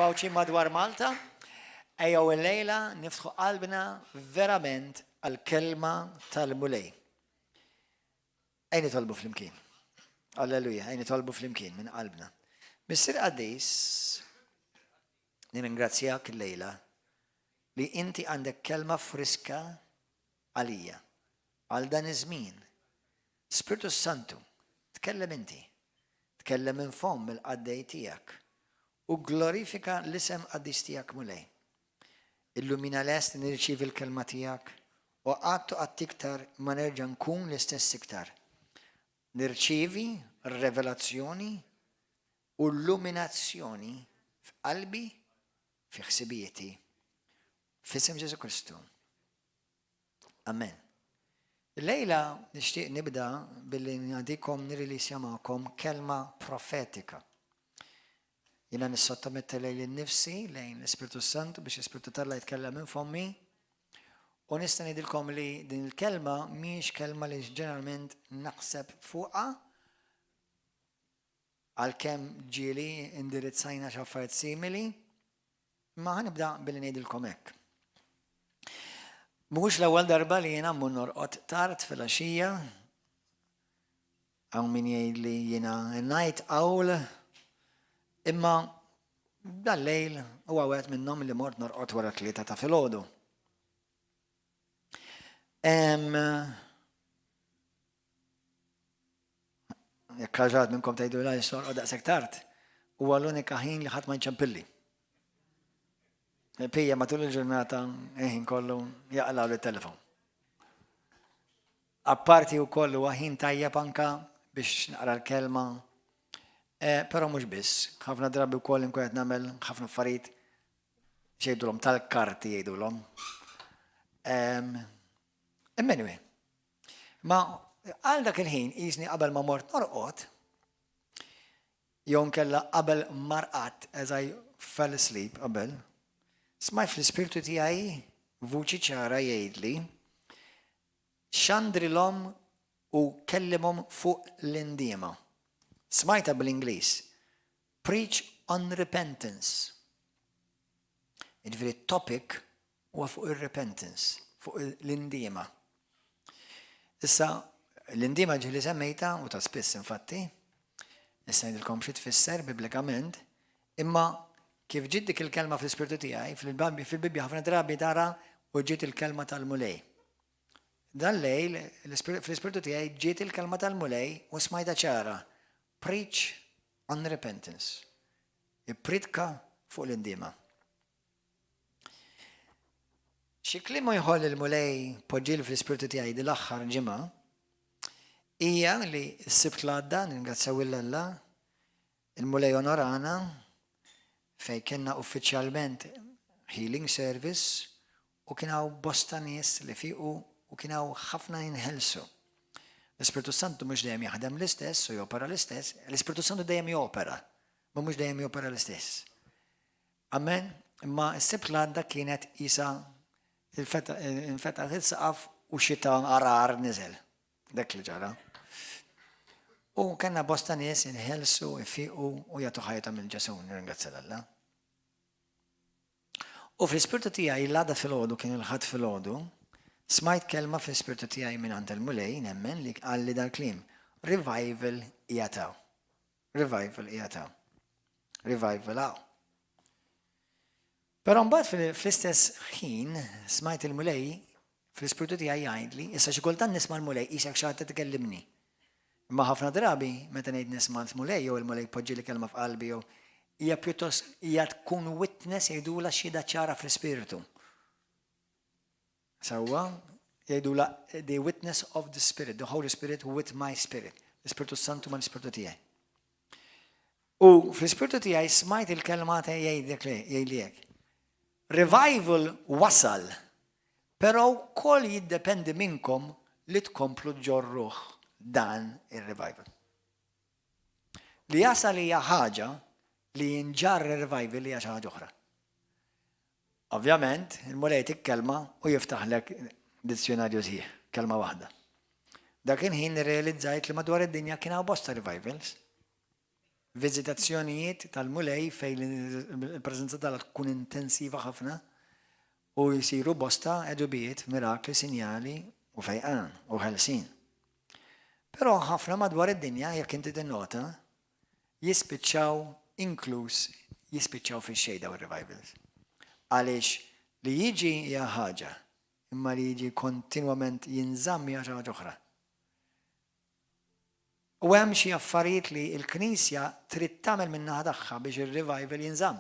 Pawċi madwar Malta, ejjew il-lejla niftħu qalbna verament għal-kelma tal-mulej. Ejn nitolbu fl-imkien. Alleluja, ejn nitolbu fl-imkien minn qalbna. Missir Qaddis, nirringrazzjak il-lejla li inti għandek kelma friska għalija, għal dan iż-żmien. Spiritu Santu, tkellem inti, tkellem minn fom il-qaddej tiegħek u glorifika l-isem Qaddis tiegħek mulej. Illumina lest nirċivi l-kelma tiegħek u għattu għattiktar ma nerġa' nkun l-istess iktar. Nirċivi revelazzjoni u illuminazzjoni f'qalbi, fi ħsibieti, f'isem Ġesu Kristu. Amen. Lejla nixtieq nibda billi ngħadikom nirrilisja magħkom kelma profetika. Jiena nissottometta lejn innifsi lejn l-Ispiritu Santu biex l-Ispiritu Talla jitkellem minn fommi u nista' ngħidilkom li din il-kelma mhix kelma li ġeneralment naħseb fuqha għalkemm ġieli indirizzajna xi affarijiet simili, ma ħanibda billi ngħidilkom hekk. Mhux l-ewwel darba li jiena mmur norqod tard fil-għaxija, hawn min jgħidli jiena night owl, imma dal-lejl huwa wieħed minnhom li mort norqod wara 3 ta' filgħodu. Jekk ħaġat minnkom tgħidu la norqod daqshekk tard, huwa l-unika ħin li ħadd ma jċempilli. Pija matul il-ġurnata ħin kollu jaqlaw l-telefon. Apparti u kollu ħin tajjeb anka biex naqra l-kelma, però mhux biss. Ħafna drabi wkoll inkun qed nagħmel ħafna affarijiet xejdulhom tal-karti jgħidulhom. Anyway, ma għal dak il-ħin qisni qabel ma mort norqod, jew nkella qabel marqat as I fell asleep qabel, smaj fl-ispirtu tiegħi vuċi ċara jgħidli xandrilhom u kellimhom fuq l-indiema. Smajta bil-Ingliż. Preach on repentance. Jiġifieri topic huwa fuq ir-repentance, fuq l-indiema. Issa l-indiema ġieli semmejta u ta' spiss infatti, issa ngħidilkom xi tfisser biblikament, imma kif ġiet dik il-kelma fl-ispirtu tiegħi, fil-Bibja ħafna drabi tara u ġiet il-kelma tal-mulej. Dan lejl fl-ispirtu tiegħi ġiet il-kelma tal-mulej u smajta ċara. Preach on repentance. Ippritka fuq l-indiema. Xi kliem jħoll il-mulej poġġiel fl-ispirtu tiegħi dil-aħħar ġimgħa hija li s-sibt l-għadda ningrazzjaw il-Alla, il-mulej onorana fej kienna uffiċjalment healing service u kienaw bosta nies li fiqu u kienaw ħafna jinħelsu. L-Ispiritu Santu mhux dejjem jaħdem l-istess u jopera l-istess, l-Ispiritu Santu dejjem jopera, ma mhux dejjem jopera l-istess. Amen, imma s-sibt l-għadda kienet isa infetaħ il-saqaf u xita arar niżel. Dak li ġara. U kanna bosta nies inħelsu, ifiqu u jagħtu ħajta mill-Ġesu, nirringrazzja Alla. U fl-ispirtu tiegħi l-għada filgħodu kien il-ħadd filgħodu, smajt kelma fl-ispirtu tiegħi minn għand il-mulej nemmen li qal li dal-kliem. Revival jataw. Revival jataw. Revival għaw. Però mbagħad fl-istess ħin smajt il-mulej fl-ispirtu tiegħi jgħidli, issa xi kultant nisma' l-mulej isek xi ħadd tkellimni. Ma ħafna drabi, meta ngħid nisma' l-mulej jew il-mulej poġġieli kelma f'qalbi jew hija pjuttost hija tkun witness jgħidula xhieda ċara fl-ispirtu. Sewwa jgħidula the witness of the Spirit, the Holy Spirit with my spirit. L-Ispiritu Santu ma l-Ispirtu tiegħi. U fl-Ispirtu tiegħi smajt il-kelma jgħidli hekk. Revival wasal, però wkoll jiddependi minnkom li tkomplu ġorruh dan il-revival. Li jasal hija ħaġa li jinġar il-revival hija xi ħaġa oħra. Ovvjament, il-mulej tikkelma u jiftaħlek dizzjonarju sħiħ, kelma waħda. Dakin ħin irrealizzajt li madwar id-dinja kien hawn bosta revivals. Vizitazzjonijiet tal-mulej fejn il-preżenza tal tkun intensiva ħafna u jisiru bosta eġubijiet, mirakli, sinjali u fejqan u ħelsin. Però ħafna madwar id-dinja jekk inti tinnota jispiċċaw inkluż jispiċċaw fix-xejn dawn ir-revivals. Għaliex li jiġi hija ħaġa, imma li jiġi kontinwament jinżamm hija xi ħaġa oħra. U hemm xi affarijiet li l-Knisja trid tagħmel min-naħa tagħha biex ir-revival jinżamm.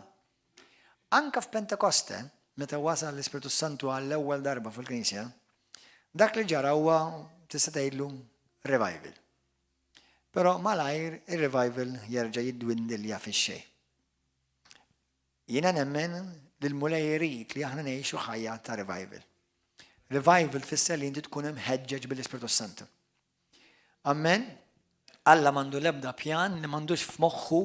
Anke f'Pentekoste, meta wasal l-Ispiritu Santu għall-ewwel darba fil-Knisja, dak li ġara huwa tista' tgħidlu revival. Però malajr ir-revival jerġa' jiddwindilja fix-xejn. Jiena nemmen li l-mulej irid li aħna ngħixu ħajja ta' revival. Revival tfisser li inti tkun imħeġġeġ bil-Ispiritu Santu. Amen. Alla mandu lebda pjan li mandux f'moħħu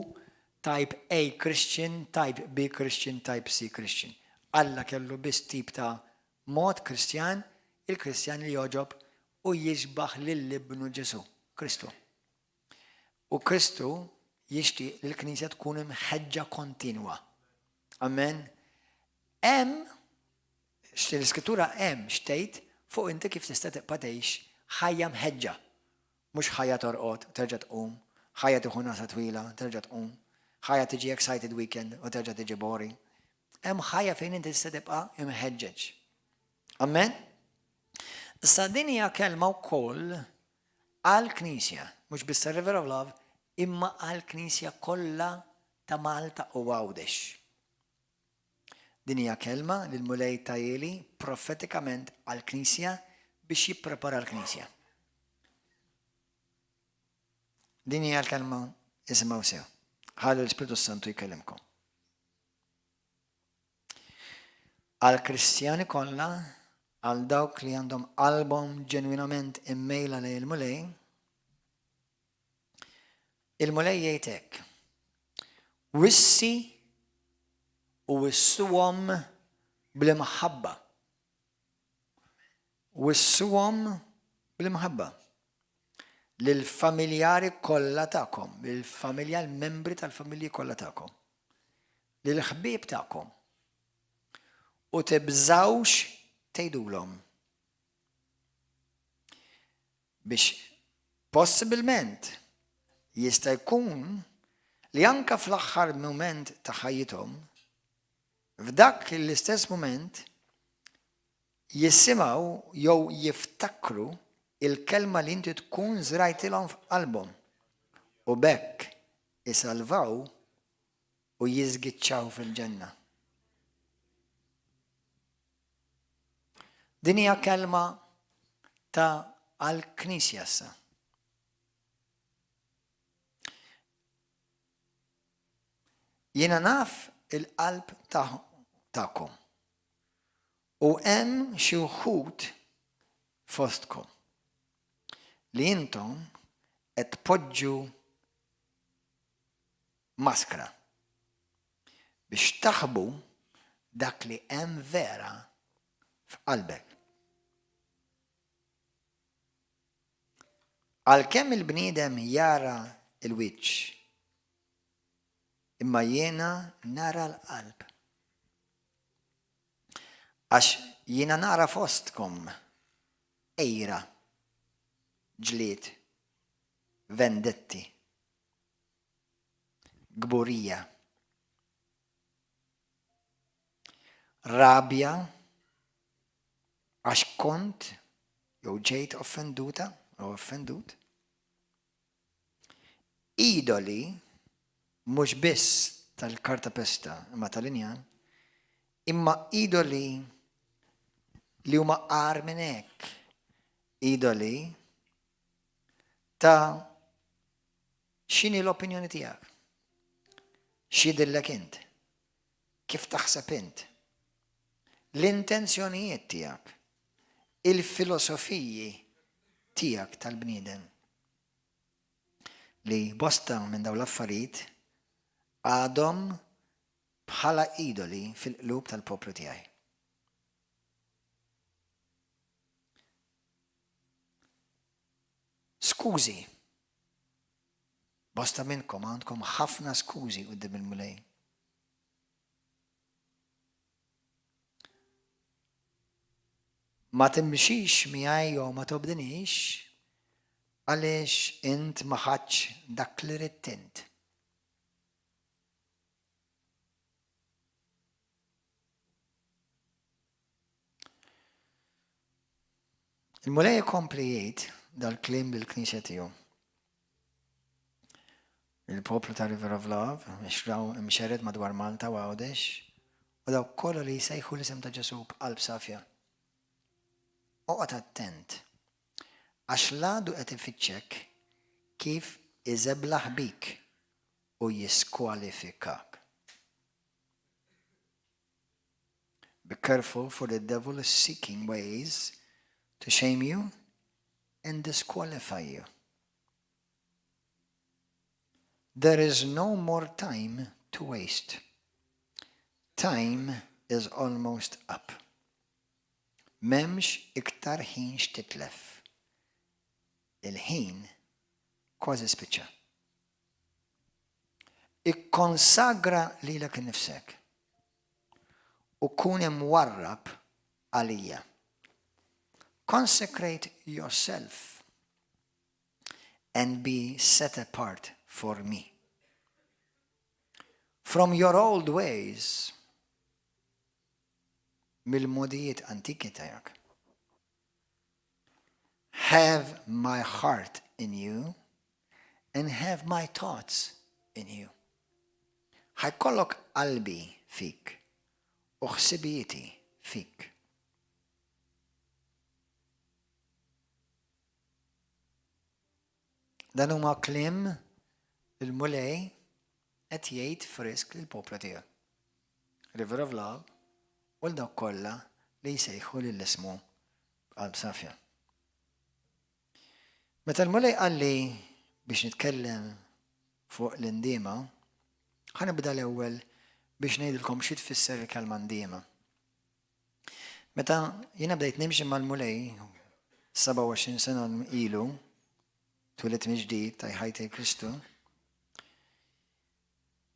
type A Christian, type B Christian, type C Christian. Alla kellu biss tip ta' mod Kristjan, il-Kristjan li joġob u jiġbaħ lill-ibnu Ġesu, Kristu. U Kristu jixtieq li l-Knisja tkun imħeġġa kontinwa. Amen. Hemm l-Iskrittura hemm xtejt fuq inti kif tista' tibqa' tgħix ħajja mħeġġa. Mux ħajja torqod, terġa' tqum, ħajja tieħu nasa twila, terġa' tqum, ħajja tiġi excited weekend u terġa' tiġi boring. Hemm ħajja fejn inti tista' tibqa' imħeġġeġ. Amen? Issa din hija kelma wkoll għall-Knisja, mhux biss River of Love, imma għall-Knisja kollha ta' Malta u Għawdex. Din hija kelma li l-mulej tajjeli profetikament għall-Knisja biex jipprepara l-Knisja. Din hija l-kelma isimgħu sew. Ħallu l-Ispiritu Santu jkellimkom. Għall-Kristjani kollha, għal dawk li għandhom qalbhom ġenwinament immejla lejn il-mulej, il-mulej jgħid hekk. Wissi u wissuhom bl-imħabba. Wissuhom bl-imħabba. Lill-familjari kollha tagħkom, lill-familja l-membri tal-familji kollha tagħkom, lill-ħbieb tagħkom. U tibżawx tgħidulhom. Biex possibilment jista' jkun li anke fl-aħħar mument ta' ħajjithom, f'dak l-istess mument jisimgħu jew jiftakru il-kelma li inti tkun żrajtilhom f'qalbhom u bekk isalvaw u jiżgiċċaw fil-ġenna. Din hija kelma ta' għall-Knisja issa. Jiena naf il-qalb tagħkom u hemm xi wħud fostkom li intom qed tpoġġu maskra biex taħbu dak li hemm vera f'qalbek. Għalkemm il-bniedem jara il-wiċċ, imma jiena nara l-qalb. Għax jiena nara fostkom ejra, ġlied, vendetti, gburija, rabja, għax kont jew ġejt offenduta u offendut. Idoli, mhux biss tal-karta pesta imma tal-injan, imma idoli li huma qar minn hekk. Idoli ta' x'inhi l-opinjoni tiegħek? X'jidhirlek int? Kif taħseb int? L-intenzjonijiet tiegħek, il-filosofiji tiegħek tal-bniedem li bosta minn dawn l-affarijiet għadhom bħala idoli fil-qlub tal-poplu tiegħi. Skużi, Bosta minnkom għandkom ħafna skużi qudiem il-mulej. Ma timxix miegħi jew ma tobdinix għaliex int ma ħadx dak li ridt int. Il-mulej ikompli jgħid dal-kliem bil-Knisja tiegħu. Il-poplu ta' River of Love mxered madwar Malta u Għawdex u dawk kollha li jsejħu l-isem ta' Ġesu b'qalb safja. Oqgħod attent għax l-għadu qed ifittxek kif iżeblaħ bik u jiskwalifikak. Be careful, for the devil is seeking ways to shame you and disqualify you. There is no more time to waste. Time is almost up. Memx iktar ħin x'titlef. Il-ħin kważi spiċċa. Ikkonsagra lilek innifsek u kun imwarrab għalija. Consecrate yourself and be set apart for me. From your old ways, mil-modijiet antiki tajak. Have my heart in you and have my thoughts in you. ħajkollok qalbi fik u ħsibijieti fik. Dan huma kliem il-mulej qed jgħid frisk lill-poplu tiegħu. River of Love u l-dawk kollha li jsejħu lill-ismu b'qalb safja. Meta l-mulej qal li biex nitkellem fuq l-indiema, ħanibda l-ewwel biex ngħidilkom xi tfisser il-kelma ndiema. Meta jiena bdejt nimxi mal-mulej 27 sena ilu, twilet miġdid ta' ħajti Kristu,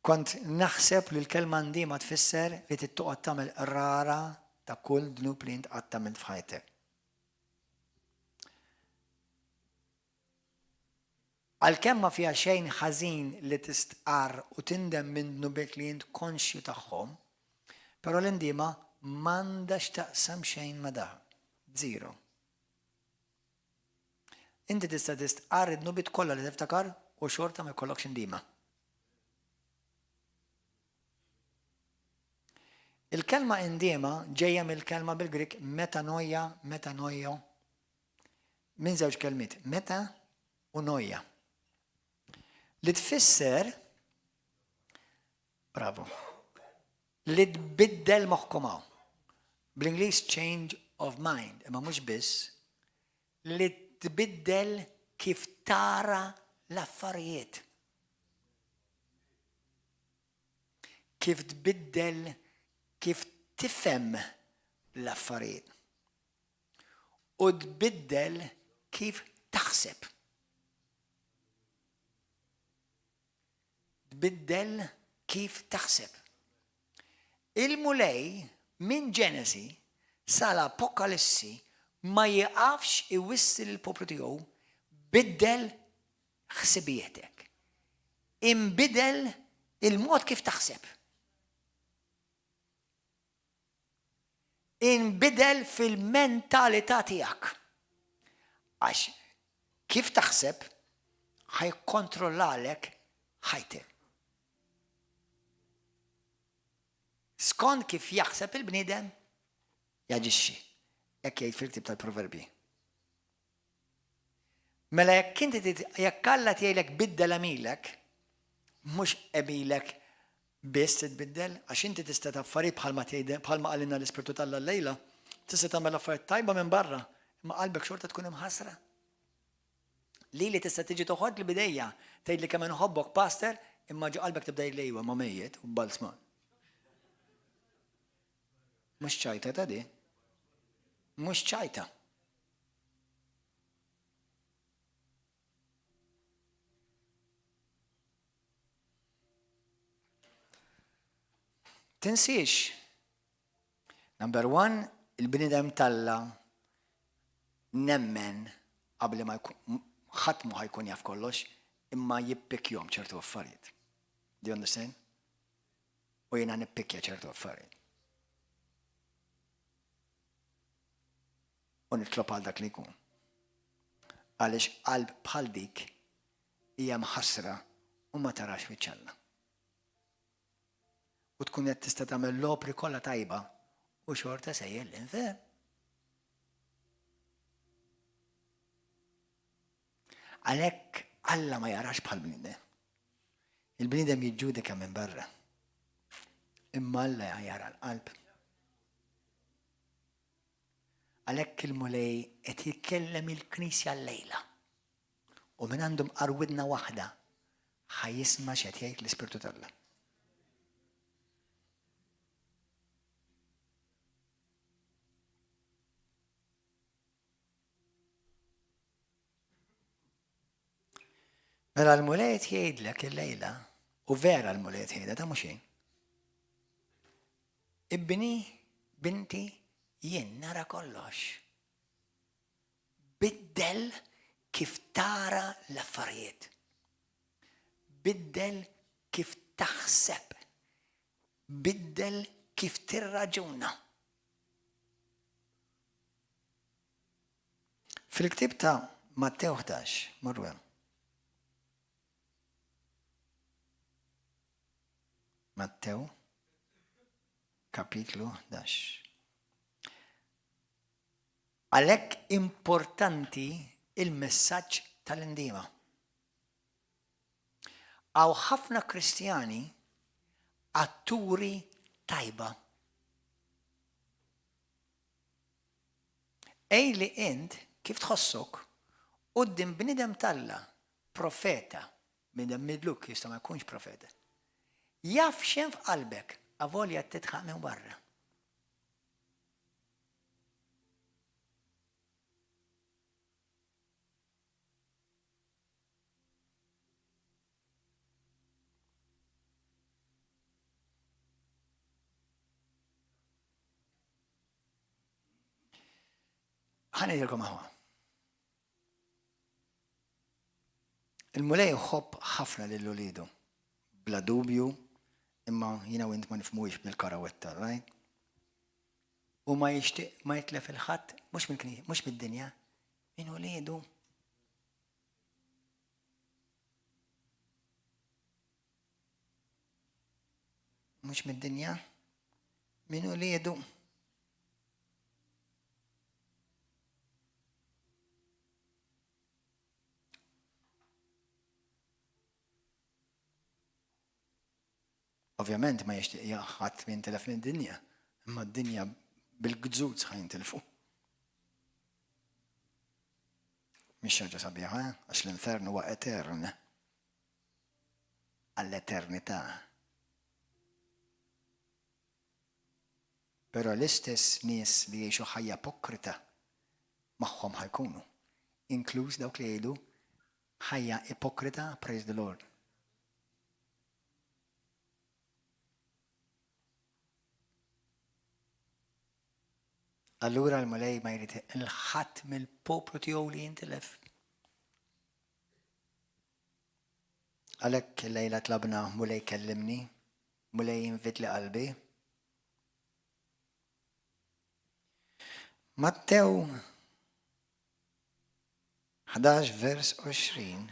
kont naħseb li l-kelma ndiema tfisser li tittoqgħod tagħmel rara ta' kull dnub li int qatt tagħmel f'ħajtek. Għalkemm ma fiha xejn ħażin li tistqar u tindem minn dnubek li int konxju tagħhom, però l-indiema m'għandax taqsam xejn ma' dak. Zero. Inti tista' tistqar id-dnubit kollha li tiftakar u xorta ma jkollokx indiema. Il-kelma indiema ġejja mill-kelma bil-Grik metanoia, minn żewġ kelmiet, meta u noja. Li tfisser, bravo, li tbiddel moħħkom hawn. Bl-Ingliż change of mind, imma mhux biss, li tbiddel kif tara l-affarijiet. Kif tbiddel kif tifhem l-affarijiet. U tbiddel kif taħseb. Tbiddel kif taħseb. Il-mulej minn Ġenesi sal-Apokalissi ma jiqafx iwissil il-poplu tiegħu biddel ħsibietek. Imbidel il-mod kif taħseb. Inbidel fil-mentalità tiegħek. Għax kif taħseb ħajkontrollalek ħajtek. Skont kif jaħseb il-bniedem jaġixxi. Hekk jgħid fil-ktieb tal-Proverbi. Mela jekk inti jekk Alla tgħidlek biddel għamilek, mhux qemilek biss titbiddel, għax inti tista' taffarijiet bħalma qalilna l-Ispirtu tal-Alla llejla, tista' tagħmel affarijiet tajba minn barra, imma qalbek xorta tkun imħassra. Lili tista' tiġi toħod l-bidejja tgħidli kemm inħobbok pastor, imma ġo qalbek tibda jlejwa ma' mejjed u balsman. Mhux ċajta ta' di. Mhux ċajta. Tinsiex. Number one, il-bnidem talla nemmen qabel ma ħadd mu ħajkun jaf kollox, imma jippikjhom ċertu affarijiet. Do you understand? U jiena nippikja ċertu affarijiet. U nitlob għal dak li jkun. Għaliex qalb bħal dik hija mħassra u ma tarax fiċ-ċella. U tkun qed tista' tagħmel l-opri kollha tajba u xorta sejjer l-infern. Għalhekk Alla ma jarax bħal bniedem. Il-bniedem jiġġudika minn barra. Imma Alla jara l-qalb. Għalhekk il-mulej qed jitkellem il-Knisja llejla. U minn għandhom qarwidna waħda ħajjisma' x'qed jgħid l-Ispirtu tal-Alla. Mela l-mulej jgħidlek il-lejla, u vera l-mulej jgħidha ta' mhux jien. Ibni, binti, jien nara kollox. Biddel kif tara l-affarijiet. Biddel kif taħseb. Biddel kif tirraġuna. Fil-ktib ta' Mattew 11, marru hemm. Mattew, kapitlu 11. Għalhekk importanti il-messaġġ tal-indiema. Għaw ħafna Kristjani atturi tajba. Ej li int kif tħossok quddiem bniedem talla profeta, bniedem midluk jista' ma jkunx profeta. Jaf xem f'qalbek, avolja titħaq minn barra. ħanidilkom aħwa. Il-mulej ħobb ħafna lill-ulidu, bla dubju, imma jina u int ma nifmux bil-karawetta, right? U ma jixtieq ma jitlef il-ħadd, mhux mid-dinja, min ulidu. Mhux mid-dinja, min ulidu. Ovvjament ma jixtieq jaħħat min telef mid-dinja, imma d-dinja bil-gżuz ħajntilfu. Mhix ħaġa sabiħa, għax l-infern huwa etern. Għall-eternità. Però l-istess nies li jgħixu ħajja ipokrita magħhom ħajkunu, inkluż dawk li jgħidu ħajja ipokrita, praise the Lord. Allura l-mulej ma jrid il-ħadd mill-poplu tiegħu li jintilef. Għalhekk illejla tlabna mulej kellimni, mulej jinvit li qalbi. Mattew 11 vers 20.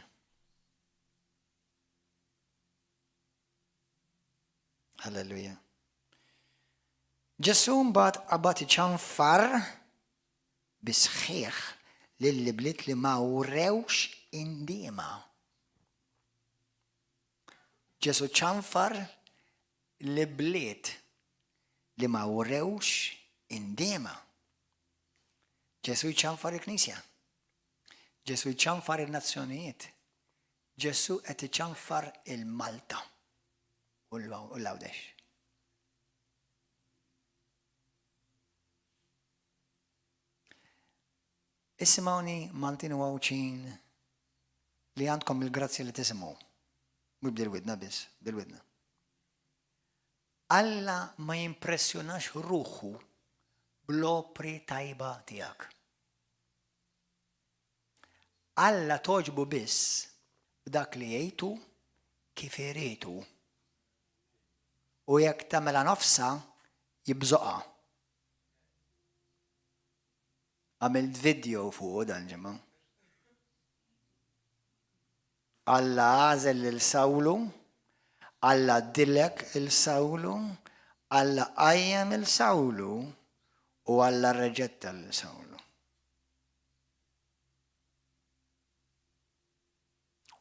Halleluja. Ġesu mbagħad qabad iċanfar bisħieħ lill-bliet li ma wrewx indiema. Ġesu ċanfar l-bliet li ma wrewx indiema. Ġesu ċanfar il-Knisja. Ġesu ċanfar il-nazzjonijiet. Ġesu qed iċanfar il-Malta u l-Għawdex. Issimawni Maltin u Għawċin li għandkom il-grazzja li tisimgħu. Mhux bil-widna biss, bil-widna. Alla ma jimpressjonax ruħu bl-opri tajba tiegħek. Alla toġbu biss b'dak li jgħidu kif iridu. U jekk tagħmilha nofsa jibżoqha. Għamilt video fuq dan ġimgħa. Alla għażel lil Sawlu, Alla dillek il-Sawlu, Alla qajjem il-Sawlu u Alla reġetta l-Sawlu.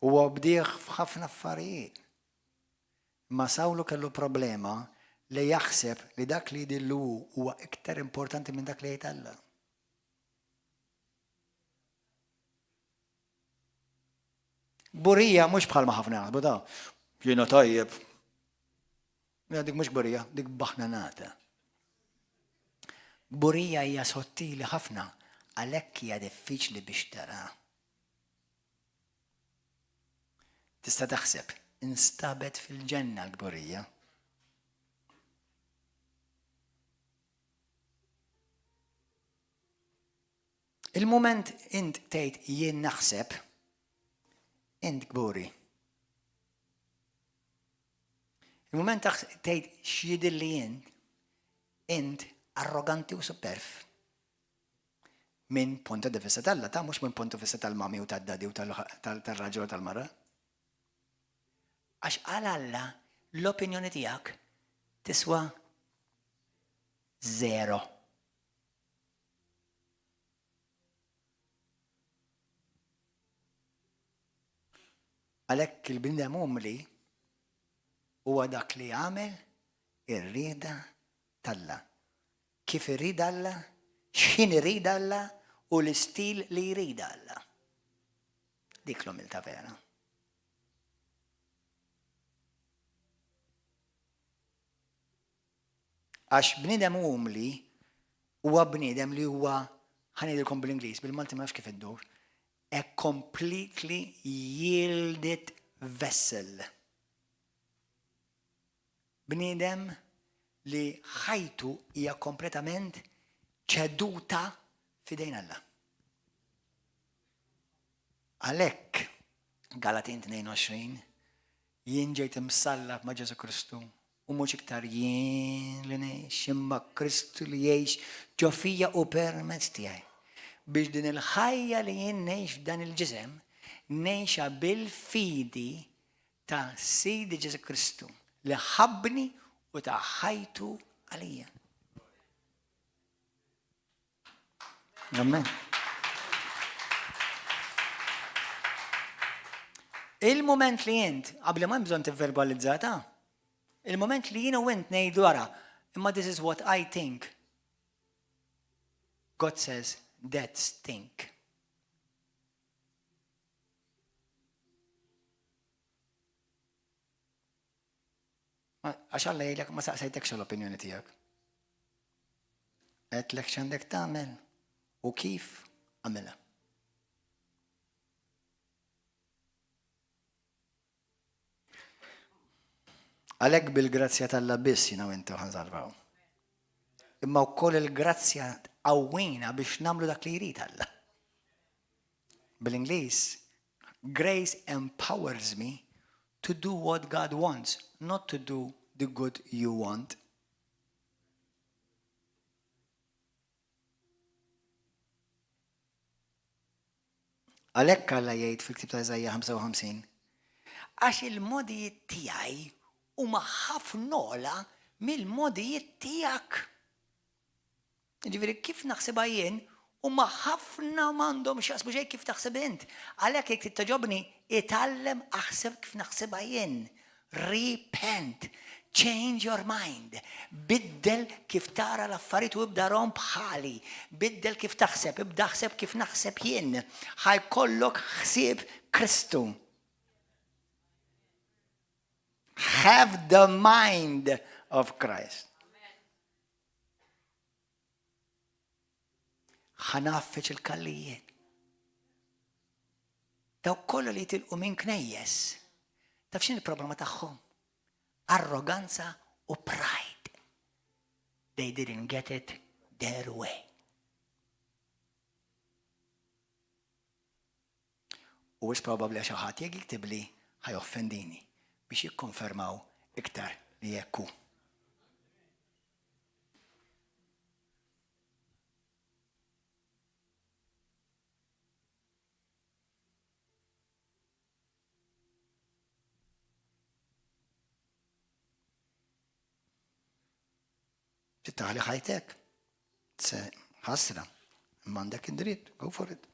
U bdieħ f'ħafna affarijiet. Ma Sawlu kellu problema li jaħseb li dak li jidillu huwa iktar importanti minn dak li jgħid Alla. Burija mhux bħalma ħafna jaħsbu da. Jiena tajjeb. Dik mhux burija, dik baħnanata. Burija hija sottili ħafna għalhekk hija diffiċli biex tara. Tista' taħseb instabet fil-ġenna l-burija. Il-mument int tgħid jien naħseb int gburi. Il-mument tgħid x'jidilli int arroganti u superf. Minn punt di vista tal-la ta' mhux minn punt di vista tal-mami u tad-dadi u tal-raġel u tal-mara. Għax għal Alla l-opinjoni tiegħek tiswa 0. Għalhekk il-bniedem umli huwa dak li għamel ir-rieda tal-Alla. Kif irrid Alla, x'in irid Alla u l-istil li jrid Alla. Dik l-umiltà vera. Għax bniedem umli huwa bniedem li huwa ħanidilkom bil-Ingliż, bil-Malti ma nafx kif iddur, a completely yielded vessel. Bniedem li ħajtu hija kompletament ċeduta fidejn Alla. Għalhekk Galatin 22 jien ġejt imsallab ma' Ġesu Kristu u mhux iktar jien li ngħix imma Kristu li jgħix ġo fija u permezz tiegħi. Biex din il-ħajja li jien ngħix f'dan il-ġisem ngħixha bil-fidi ta' Sidi Ġesu Kristu li ħabbni u ta' ħajtu għalija. Amen. Il-moment li jint, qabel ma bżonn tivverbalizzata, il-moment li jiena u int ngħidu wara, imma this is what I think. God says, that's think. Għax Alla jgħidlek ma saqsejtekx l-opinjoni tiegħek. Għedlek x'għandek tagħmel u kif għamilha. Għalhekk bil-grazzja tal-Alla biss jiena u inti ħansalvaw. Imma wkoll il-grazzja qawwina biex nagħmlu dak li jrid Alla. Bil-Ingliż, grace empowers me to do what God wants, not to do the good you want. Għalhekk Alla jgħid fil-Ktieb ta' Eżajja 55, għax il-modijiet tiegħi huma ħafna ogħla mill-modijiet tiegħek. Jiġifieri kif naħsibha jien huma ħafna m'għandhom x'jaqsmu xejn kif taħseb int. Għalhekk jekk tittoġobni itgħallem aħseb kif naħsibha jien. Repent. Change your mind. Biddel kif tara l-affarijiet u ibda rom bħali. Biddel kif taħseb, ibda ħseb kif naħseb jien. Ħajkollok ħsieb Kristu. Have the mind of Christ. ħanaffiċ il-kallijiet. Daw kollu li tilqu minn knejjes. Taf x'in il-problema tagħhom? Arroganza u pride. They didn't get it their way. U is probably xi ħadd jekk jiktib li ħajoffendini biex jikkonfermaw iktar li jekk hu. Tittaħli ħajtek. Ħasra. M'għandek id-dritt. Go for it.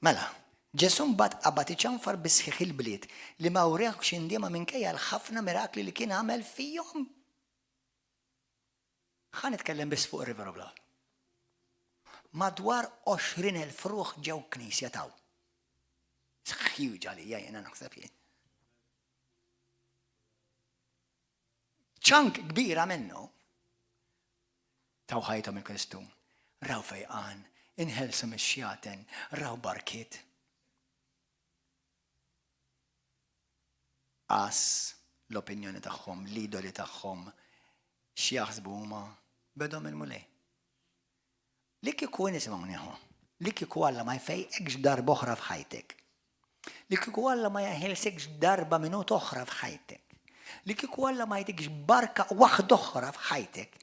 Mela, Ġesu mbagħad qabad iċanfar bisħiħ il-bliet li ma wrehx indiema minkejja l-ħafna mirakli li kien għamel fihom. Ħa nitkellem biss fuq River of Love. Madwar 20,000 ruħ ġew knisja taw. Huge għalija jiena naħseb jien. ċank kbira minnu taw ħajthom il-Kristu. Raw fejqan, inħelsu mix-xjaten, raw barkiet. Qas l-opinjoni tagħhom, l-idoli tagħhom, x'jaħsbu huma bedhom il-mulej. Li kieku nisimgħu nieħu, li kieku Alla ma jfejqekx darba oħra f'ħajtek. Li kieku Alla ma jaħilsekx darba minut oħra f'ħajtek. Li kieku Alla ma jtikx barka waħda oħra f'ħajtek.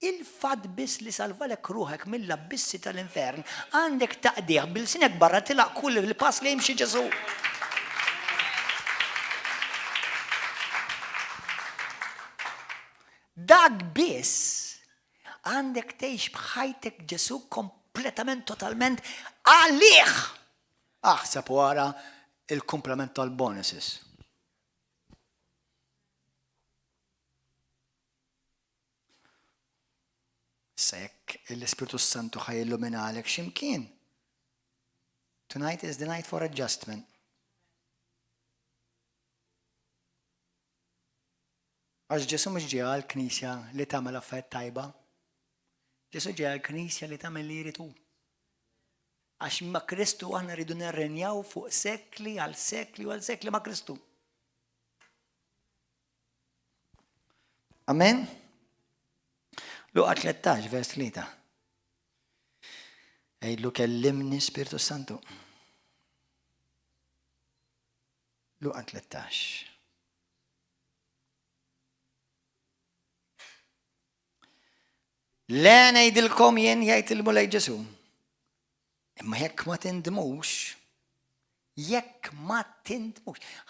Il-fad biss li salvalek ruħek mill-abbissi tal-infern għandek taqdih bil-sinek barra tilaq kull il-pass li jimxi Ġesu. Dak biss għandek tgħix b'ħajtek Ġesu kompletament totalment għalih. Aħseb wara il-komplement tal-bonuses. Sekk l-Ispiritu Santu ħajilluminalek x'imkien. Tonight is the night for adjustment. Għax Ġesu mhux ġie għall-Knisja li tagħmel affarijiet tajba. Ġesu ġie għall-Knisja li tagħmel li jrid hu. Għax ma' Kristu aħna rridu nirrenjaw fuq sekli għal sekli u għal sekli ma' Kristu. Amen? Luqa 13, vers 3. Ejlu kellimni Spiritu Santu. Luqa 13. Le ngħidilkom jien jgħid il-mulej Ġesu. Imma jekk ma tindmux,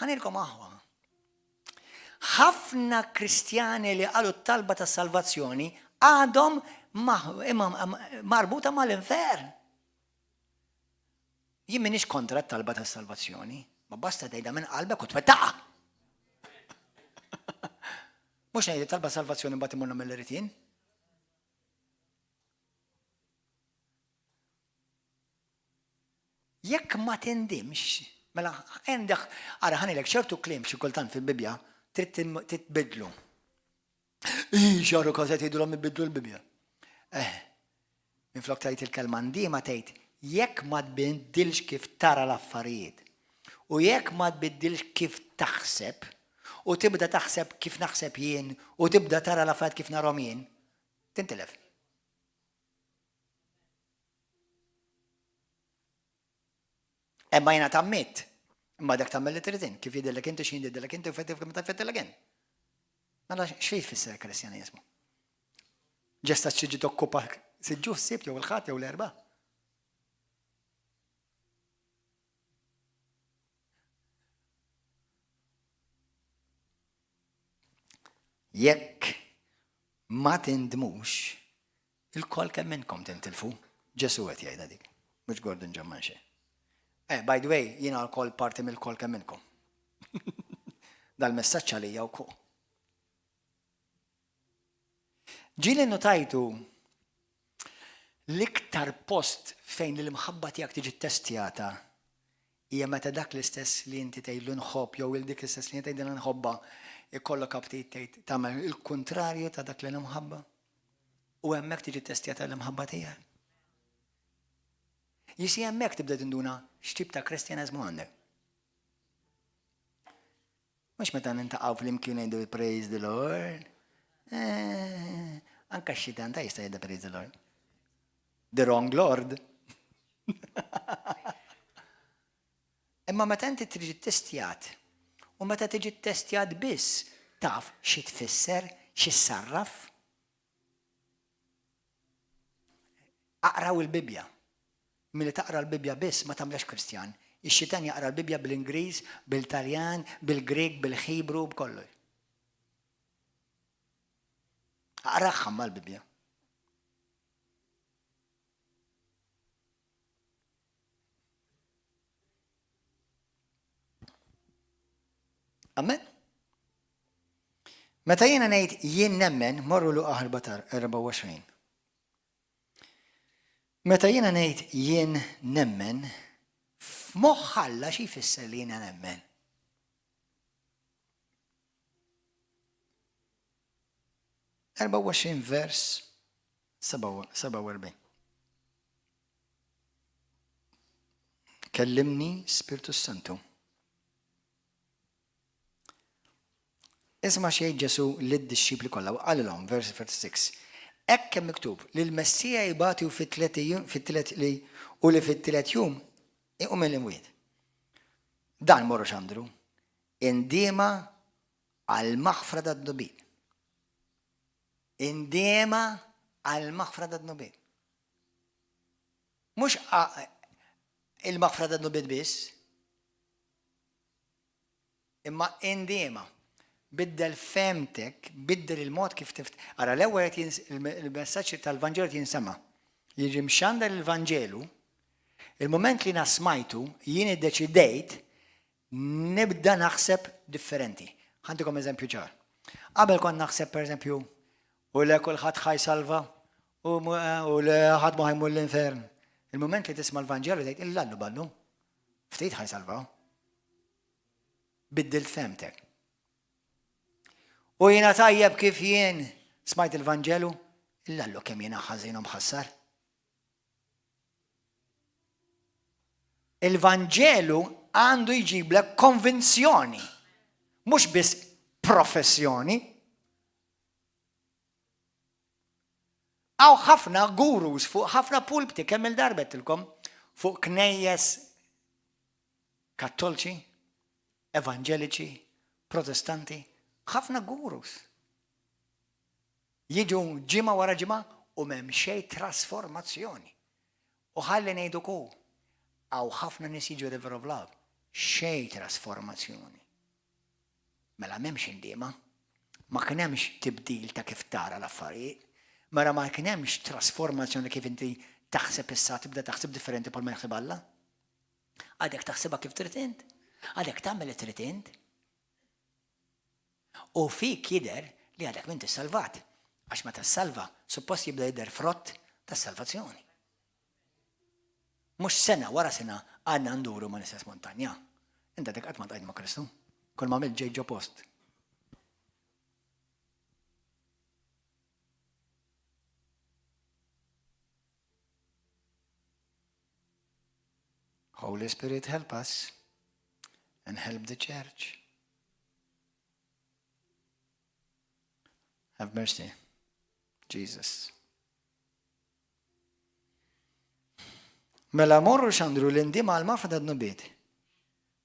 ħanilkom aħwa. Ħafna Kristjani li qalu t-talba ta' salvazzjoni għadhom marbuta mal-infern. Jien m'iniex kontra t-talba ta' salvazzjoni, ma basta tgħidha minn qalbek u twettaqha. Mhux ngħid talba salvazzjoni mbagħad imorna mill-iritin. Jekk ma tindimx, mela għandek ara ħanilek ċertu kliem xi kultant fil-Bibja trid titbidlu. Xaru kważet jgħidulhom ibidlu l-Bibja. Minflok tgħid il-kelma ndiema tgħid jekk ma tbiddilx kif tara l-affarijiet u jekk ma tbiddilx kif taħseb u tibda taħseb kif naħseb jien u tibda tara l-affarijiet kif narhom jien, tintilef. Imma jiena tammit, imma dak tagħmel li trid kif jidhirlek inti x'jien jidhirlek inti u fettif meta tfettilek int. Mela x'fejn fisser il-Kristjaneżmu? Ġesta xiġi tokkupa siġġu s-sibt jew il-ħadd jew l-erba'. Jekk ma tindmux, il-kol kemm minnkom tintilfu. Ġesu qed jgħidha dik, mhux Gordon John Manxe. By the way, jiena l-kol parti mill-kol kemm minnkom. Dal-messaġġ għalija wkoll. Ġieli notajtu l-iktar post fejn l-imħabba tiegħek tiġi ttestjata hija meta dak l-istess li inti tgħidlu nħobb jew il dik l-istess li inti tgħidilha nħobba ikollok aptit tgħid tagħmel il-kuntrarju ta' dak li l-imħabba. U hemmhekk tiġi ttestjata l-imħabba tiegħek. Jisi hemmhekk tibda tinduna x'tip ta' Kristjaneżmu għandek. Mux meta nintaqgħu fl-imkien ngħidu praise the Lord. Anka x-xitan ta' jista' jgħidha praise the Lord. The wrong Lord. Imma meta inti tiġi testjat, u meta tiġi testjat biss taf xi tfisser, xi sarraf. Aqraw il-Bibja. Milli taqra l-Bibja biss ma tagħmlex Kristjan. Ix-xitan jaqra l-Bibja bil-Ingliż, bil-Taljan, bil-Grek, bil-Ħibru, b'kollu. Aqraħħa mal-Bibja. Amen? Meta jiena ngħid jien nemmen, morru Luqa 24. Meta jiena ngħid jien nemmen, f'moħħ xi jfisser li jiena nemmen. vers 47. Kellimni Spiritu Santu. Isma' xejn Ġesu lid-dixxipli kollha u qalilhom vers 46. Hekk hemm miktub li l-Messija jibgħatu fit-tliet jum iqum mill-imwiet. Dan morru x'għandru. Indiema għall-maħfra tad-nubien. Indiema għall-maħfra tad-nubien. Mhux il-maħfra tad-nubien biss. Imma indiema. Biddel femtek, biddel il-mod kif tift. Ara l-ewwel il-messaġġ tal-Vanġelu jinsema. Jiġi mxandar il-Vanġelu, il-moment li nasmajtu jien iddeċidejt nibda naħseb differenti. Ħantikom eżempju ċar. Qabel kont naħseb pereżempju u le kulħadd ħajsalva u le ħadd ma ħajmur l-infern. Il-moment li tisma' l-Vanġelu tgħid illallu ballu. Ftit ħajsalva. Biddilt femtek. U jiena tajjeb kif jien smajt il-Vanġelu, illallu kemm jiena ħażin u mħassar. Il-Vanġelu għandu jġiblek konvinzjoni, mhux biss professjoni. Għaw ħafna gurus fuq ħafna pulpti kemm il-darbettilkom fuq knejjes kattolċi, evanġeliċi, protestanti. ħafna gurus. Jiġu ġimgħa wara ġimgħa u m'hemm xejn trasformazzjoni. U ħalli ngħidu wkoll għaw ħafna nies jiġu River of Love, xejn trasformazzjoni. Mela m'hemmx indiema, ma kien hemmx tibdil ta' kif tara l-affarijiet, mara ma kien hemmx trasformazzjoni kif inti taħseb issa tibda taħseb differenti bħal ma jaħseb Alla. Għadek taħsebha kif trid int, għadek tagħmel li trid int. U fik jidher li għadek minn tissalvat, għax ma tassalva, suppost jibda jidher frott tas-salvazzjoni. Mhux sena wara sena għandna nduru ma l-istess montanja. Inta dik qatt ma tqajt ma' Kristu. Kull ma mill ġej post. Holy Spirit help us and help the church. Have mercy, Jesus. Mela morru xandru l-indima għal-mafa ta' d-nubiet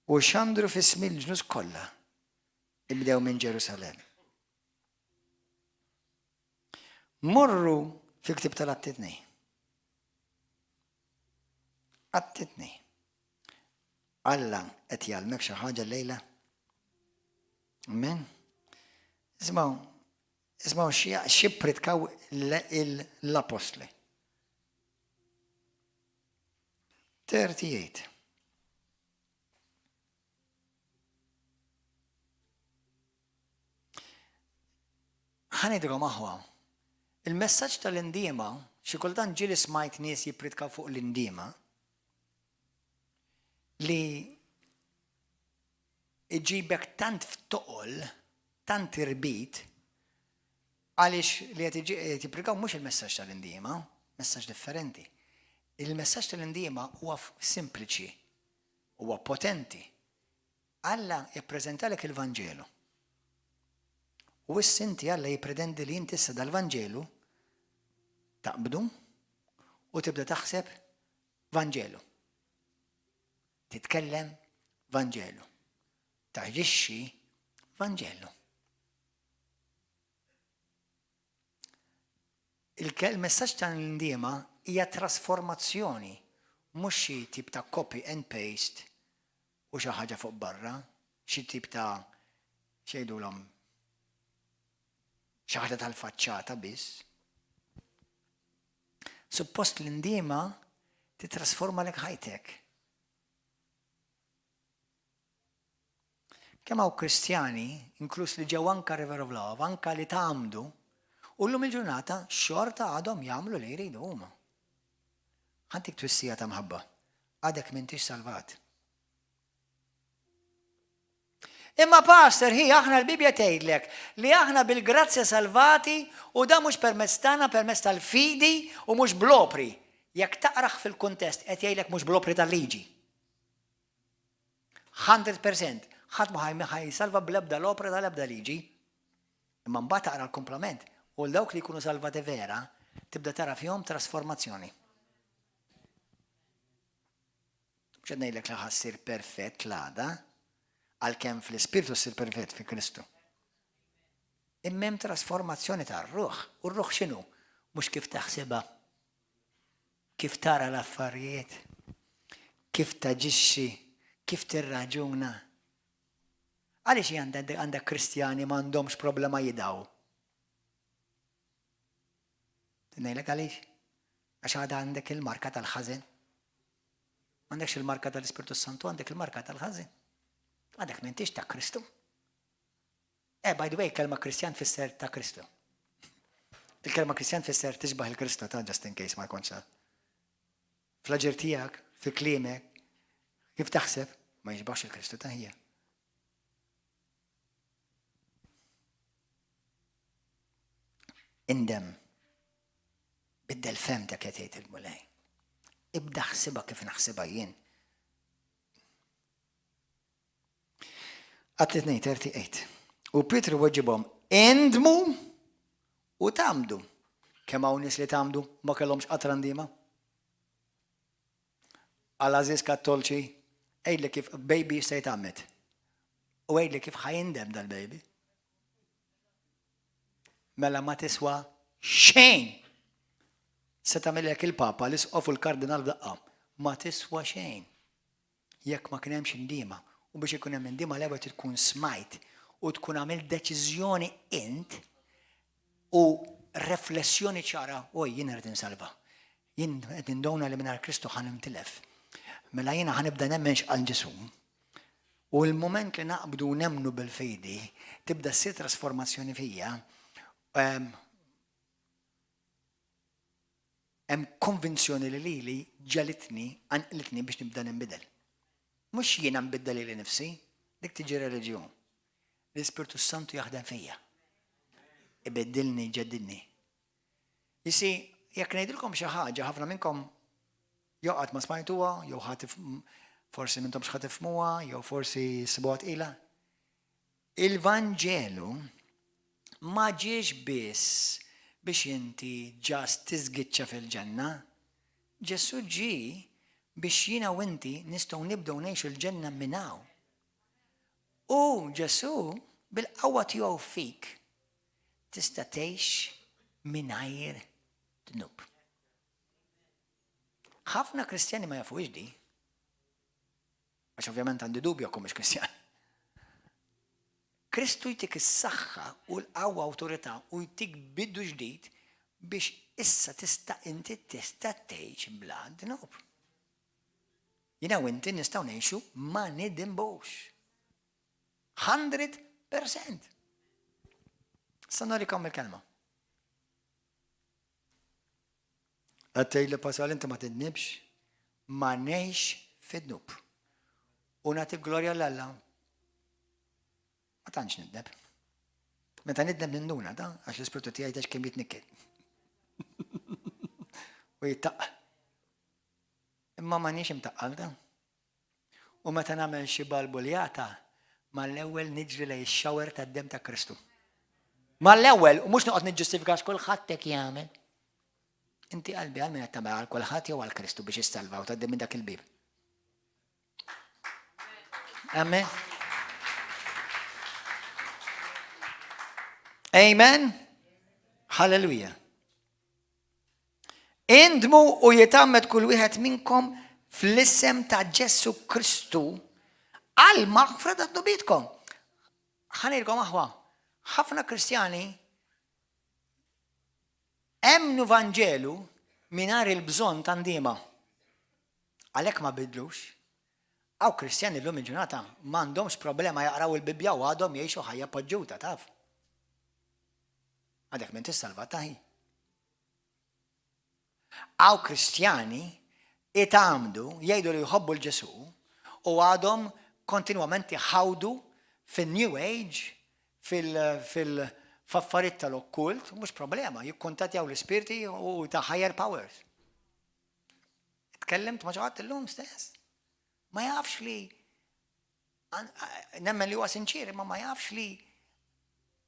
u xandru fi smil ġnus kolla ibdew minn Ġerusalem. Morru fi ktib tal-attitni. Attitni. Alla qed jgħalmek xi ħaġa l-lejla. Amen. Ismaw xipritkaw l-apostli. 38. Ħanidrom aħwa. Il-messaġġ tal-indiema, xi kultant ġieli smajt nies jippritkaw fuq l-indiema li iġibek tant f'toqol, tant irbit, għaliex li qed jipprikaw mhux il-messaġġ tal-indiema, messaġġ differenti. Il-messaġġ tal-indiema huwa sempliċi, huwa potenti. Alla jippreżentalek il-Vanġelu. U s-sinti Alla jippretendi li inti issa dal-Vanġelu taqbdu u tibda taħseb Vanġelu. Titkellem Vanġelu. Taġixxi Vanġelu. Il-messaġġ tal-indiema hija trasformazzjoni, mhux xi tip ta' copy and paste u xi ħaġa fuq barra, xi tip ta' xejdulhom xi ħaġa tal-faċċata biss. Suppost l-indiema titrasforma lek ħajtek. Kemm hawn Kristjani, inkluż li ġew anke River of Love, anke li tagħmdu, u llum il-ġurnata xorta għadhom jagħmlu li jridu huma. Ħantik twissija ta' mħabba, għadek m'intix salvat. Imma pastor, aħna l-Bibja tgħidlek li aħna bil-grazzja salvati u da mhux permezz tagħna, permezz tal-fidi u mhux blopri. Jekk taqraħ fil-kuntest qed jgħidlek mhux blopri tal-liġi. 100%. Ħadd ma ħajsalva bl-ebda l-opra tal-ebda liġi. Imma mbagħad taqra l-komplement u l-dawk li jkunu salvati vera tibda tara fihom trasformazzjoni. Mhux qed ngħidlek li ħassir perfett l-għada, għalkemm fl-Ispirtu ssir perfett fi Kristu. Imma hemm trasformazzjoni tar-ruħ. U r-ruħ x'inhu? Mhux kif taħsibha, kif tara l-affarijiet, kif taġixxi, kif tirraġuna. Għaliex għandek Kristjani m'għandhomx problema jidaw? Ngħidlek għaliex? Għax għadha għandek il-marka tal-ħażin. M'għandekx il-marka tal-Ispirtu Santu, għandek il-marka tal-ħażin. Għadek m'intix ta' Kristu. By the way, kelma Kristjan fisser ta' Kristu. Il-kelma Kristjan fisser tixbaħ il-Kristu ta' just in case ma jkunx. Fl-aġir tiegħek, fi kliemek, kif taħseb, ma jiġbaħx il-Kristu ta' hija. Indem, biddel femtek qed jgħid il-mulej. Ibda ħsibha kif naħsibha jien. Għat 38. U Pietru weġibhom indmu u tamdu. Kemm hawn nies li tamdu ma kellhomx qatran dima? Għal-Aziz Kattolċi, għejdli kif baby jista' jitgħammet. U għejdli kif ħajindem dal-baby. Mela ma tiswa xejn. Se tagħmilek il-Papa li sqofu l-Kardinal daqqa. Ma tiswa xejn. Jekk ma kien hemmx indiema. U biex ikun hemm indiema l-ewwel tkun smajt u tkun għamil deċiżjoni int u riflessjoni ċara, jien irid insalva. Jien qed indowna li mingħajr Kristu ħanimtilef. Mela jiena ħanibda nemmenx għal Ġesu. U l-mument li naqbdu nemnu bil-fejdi tibda ssir trasformazzjoni fija. Hemm konvinzjoni li ġalitni anqiltni biex nibda ninbidel. Mhux jiena nbiddel li nifsi, dik tiġi reliġjon. L-Ispirtu Santu jaħdem fija. Ibeddilni, ġeddilni. Jisi, jekk ngħidilkom xi ħaġa ħafna minnkom jew qatt ma smajtuha, jew forsi minnhom x'ħadd tifhmuha, jew forsi sibuha tqila. Il-Vanġelu ma ġiex biss biex inti ġast tiżgiċċa fil-ġenna. Ġesu ġie biex jiena u inti nistgħu nibdew ngħixu l-ġenna minn hawn. U Ġesu bil-qawwa tiegħu fik tista' tgħix mingħajr tnub. Ħafna Kristjani ma jafux di. Għax ovvjament għandi dubju jekk mhux Kristjani. Kristu jtik is-saħħa u l-qawwa awtorità u jtik biddu ġdid biex issa inti tista' tgħix bla tnub. Jiena u inti nistgħu ngħixu ma nidinbux. 100%. Sa norikom il-kelma. Għattej li pasal inti ma tidnibx, ma ngħix fid-dnub. U nagħti glorja l-Alla. Ma tantx nidneb. Meta nidneb ninduna da, għax l-Ispirtu tiegħi jgħidx kemm jitnikked. U jittaqqal. Imma m'għandniex imtaqqal da. U meta nagħmel xi balbuljata, ma l-ewwel niġri lej ix-xawer tad-dem ta' Kristu. Ma l-ewwel u mhux noqgħod niġġustifikax kulħadd hekk jagħmel. Inti qalbi għal min qed tagħmel għal kulħadd jew għal Kristu biex issalva u tgħaddi minn dak il-bib. Amen. Amen. Hallelujah. Indmu u jitammet kull wieħed minnkom fl-isem ta' Ġesu Kristu għal maghfira ta' dubitkom. Ħanilkom aħwa, ħafna Kristjani emnu Vanġelu mingħajr il-bżonn ta' ndiema. Għalhekk ma bidlux. Għaw Kristjani l-lum il-ġurnata m'għandhomx problema jaqraw il-Bibja u għadhom jgħixu ħajja poġġuta, taf. Għadek minn tissalva taħi. Għaw Kristjani itamdu jgħidu li jħobbu l-Ġesu u għadhom kontinwament jħawdu fil-New Age, fil-faffariet tal-okkult, mux problema, jikkuntatjaw l-spiriti u ta' higher powers. Tkellimt ma ġaħat l-lum stess. Ma jafx li, nemmen li huwa sinċiri, ma jafx li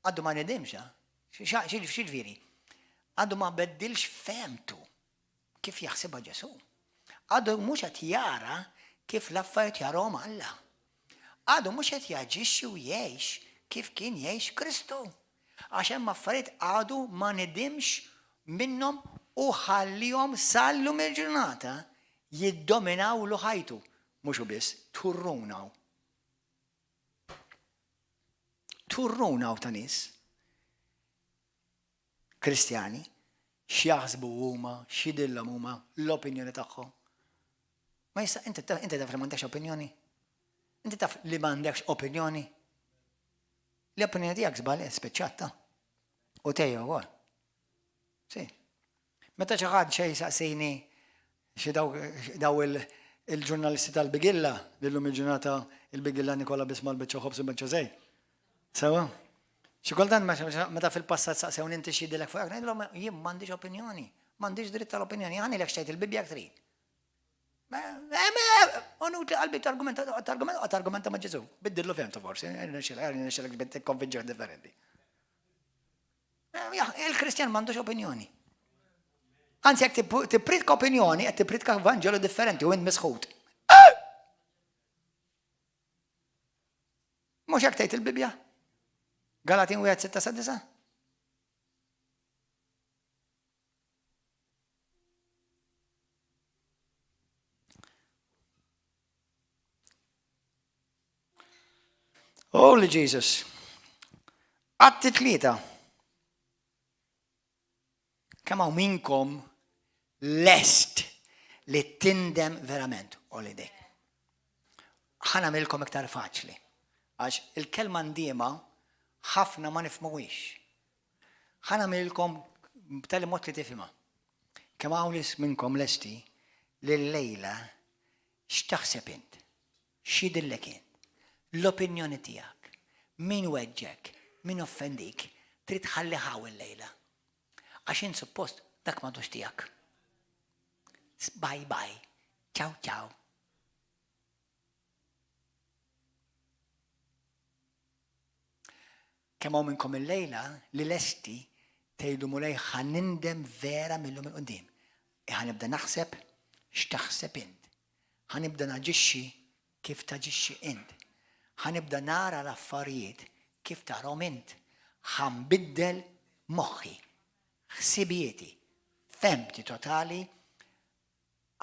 għaddu ma nedimx, xilviri, għaddu ma beddilx femtu kif jaħsibha Ġesu. Għaddu mhux qed jara kif l-affarijiet jarahom Alla. Għaddu mhux qed jaġixxi u jgħix kif kien jgħix Kristu. Għax hemm affarijiet għadu ma nedimx minnhom u ħallihom sallum il-ġurnata jiddominaw lu ħajtu. Mhux u biss, turrunaw. Turrunaw ta' nies. Kristjani, x'jaħsbu huma, x'idillhom huma, l-opinjoni tagħhom. Ma jista' inti taf li m'għandekx opinjoni? Inti taf li m'għandekx opinjoni? L-opinjoni tiegħek żball speċċata. U tejja wkoll. Si. Meta xi ħadd xejn saqsini xi daw il-ġurnalisti tal-Bigilla, lillum il-ġurnata il-Bigilla Nikola Bismal Biċċo Ħobs u Biċċo Żej. Sewa? Xi kultant meta fil-passat saqsew inti x'jidilek fuq hekk, ngħidilhom jien m'għandix opinjoni, m'għandix dritt tal-opinjoni, għandilek xtejt il-Bibja jekk trid. Unut li qalbi targumenta ma' Ġesu. Biddillu femtu forsi, nixxilek bint konvinġer differenti. Il-Kristjan m'għandux opinjoni. Anzi, jek tipritka opinjoni, jek tipritka Vanġelu differenti u jinn misħut. Mux jek tejt il-Bibja? Galatin 1:6-9? Holy Jesus. Atti 3. Kemm hawn minkom lest li tindem verament holiday. Ħanamilkom iktar faċli. Għax il-kelma ndiema ħafna ma nifhmuhiex. Ħanamilkom b'tali mod li tifhimha. Kemm hawn minkom lesti li l-lejla x'taħseb int? X'jidillek int? L-opinjoni tiegħek. Min weġġek, min offendik, trid ħalli ħaw il-lejla. Għax suppost dak m'għadux tiegħek. Bye bye. Ciao ciao. Kemm hawn minnkom il-lejla li lesti tgħidu mulej ħanindem vera mill-lum il-qudiem. Ħanibda naħseb x'taħseb int. Ħanibda naġixxi kif taġixxi int. Ħanibda nara l-affarijiet kif tarahom int. Ħanbiddel moħħi, ħsibijieti, femti totali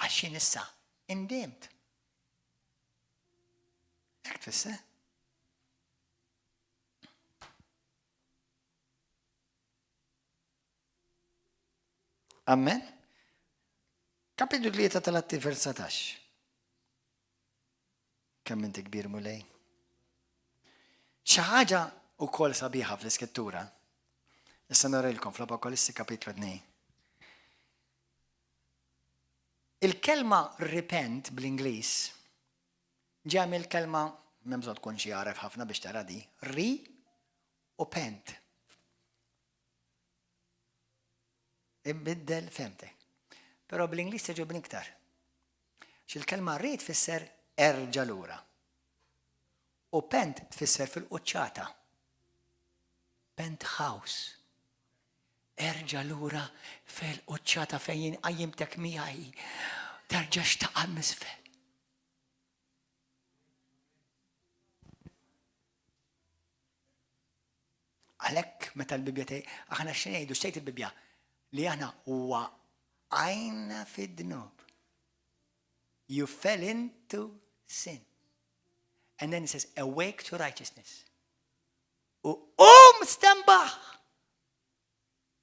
għaxin issa indimt. Hekk tfisser? Amen? Kapitlu 3 tal-Atti vers 17. Kemm inti kbir mulej. Xi ħaġa wkoll sabiħa fl-Iskrittura. Issa narilkom fl-Apokalissi kapitlu 2. Il-kelma repent bl-Ingliż ġej mill-kelma m'hemm bżonn tkun xi jaref ħafna biex tara di, ri u pent. Ibbiddel femtek. Però bl-Ingliż tiġi iktar. X'il-kelma ri tfisser erġa' lura. U pent tfisser fil-quċċata. Penthouse. Erġa' lura fil-quċċata fejn qajjimtek miegħi. Terġa' xtaqa' misfel. Għalhekk meta l-Bibja aħna x'ngħidu x'tgħid il-Bibja li aħna waqgħajna fid-dnub. You fell into sin. And then it says, awake to righteousness. U stembaħ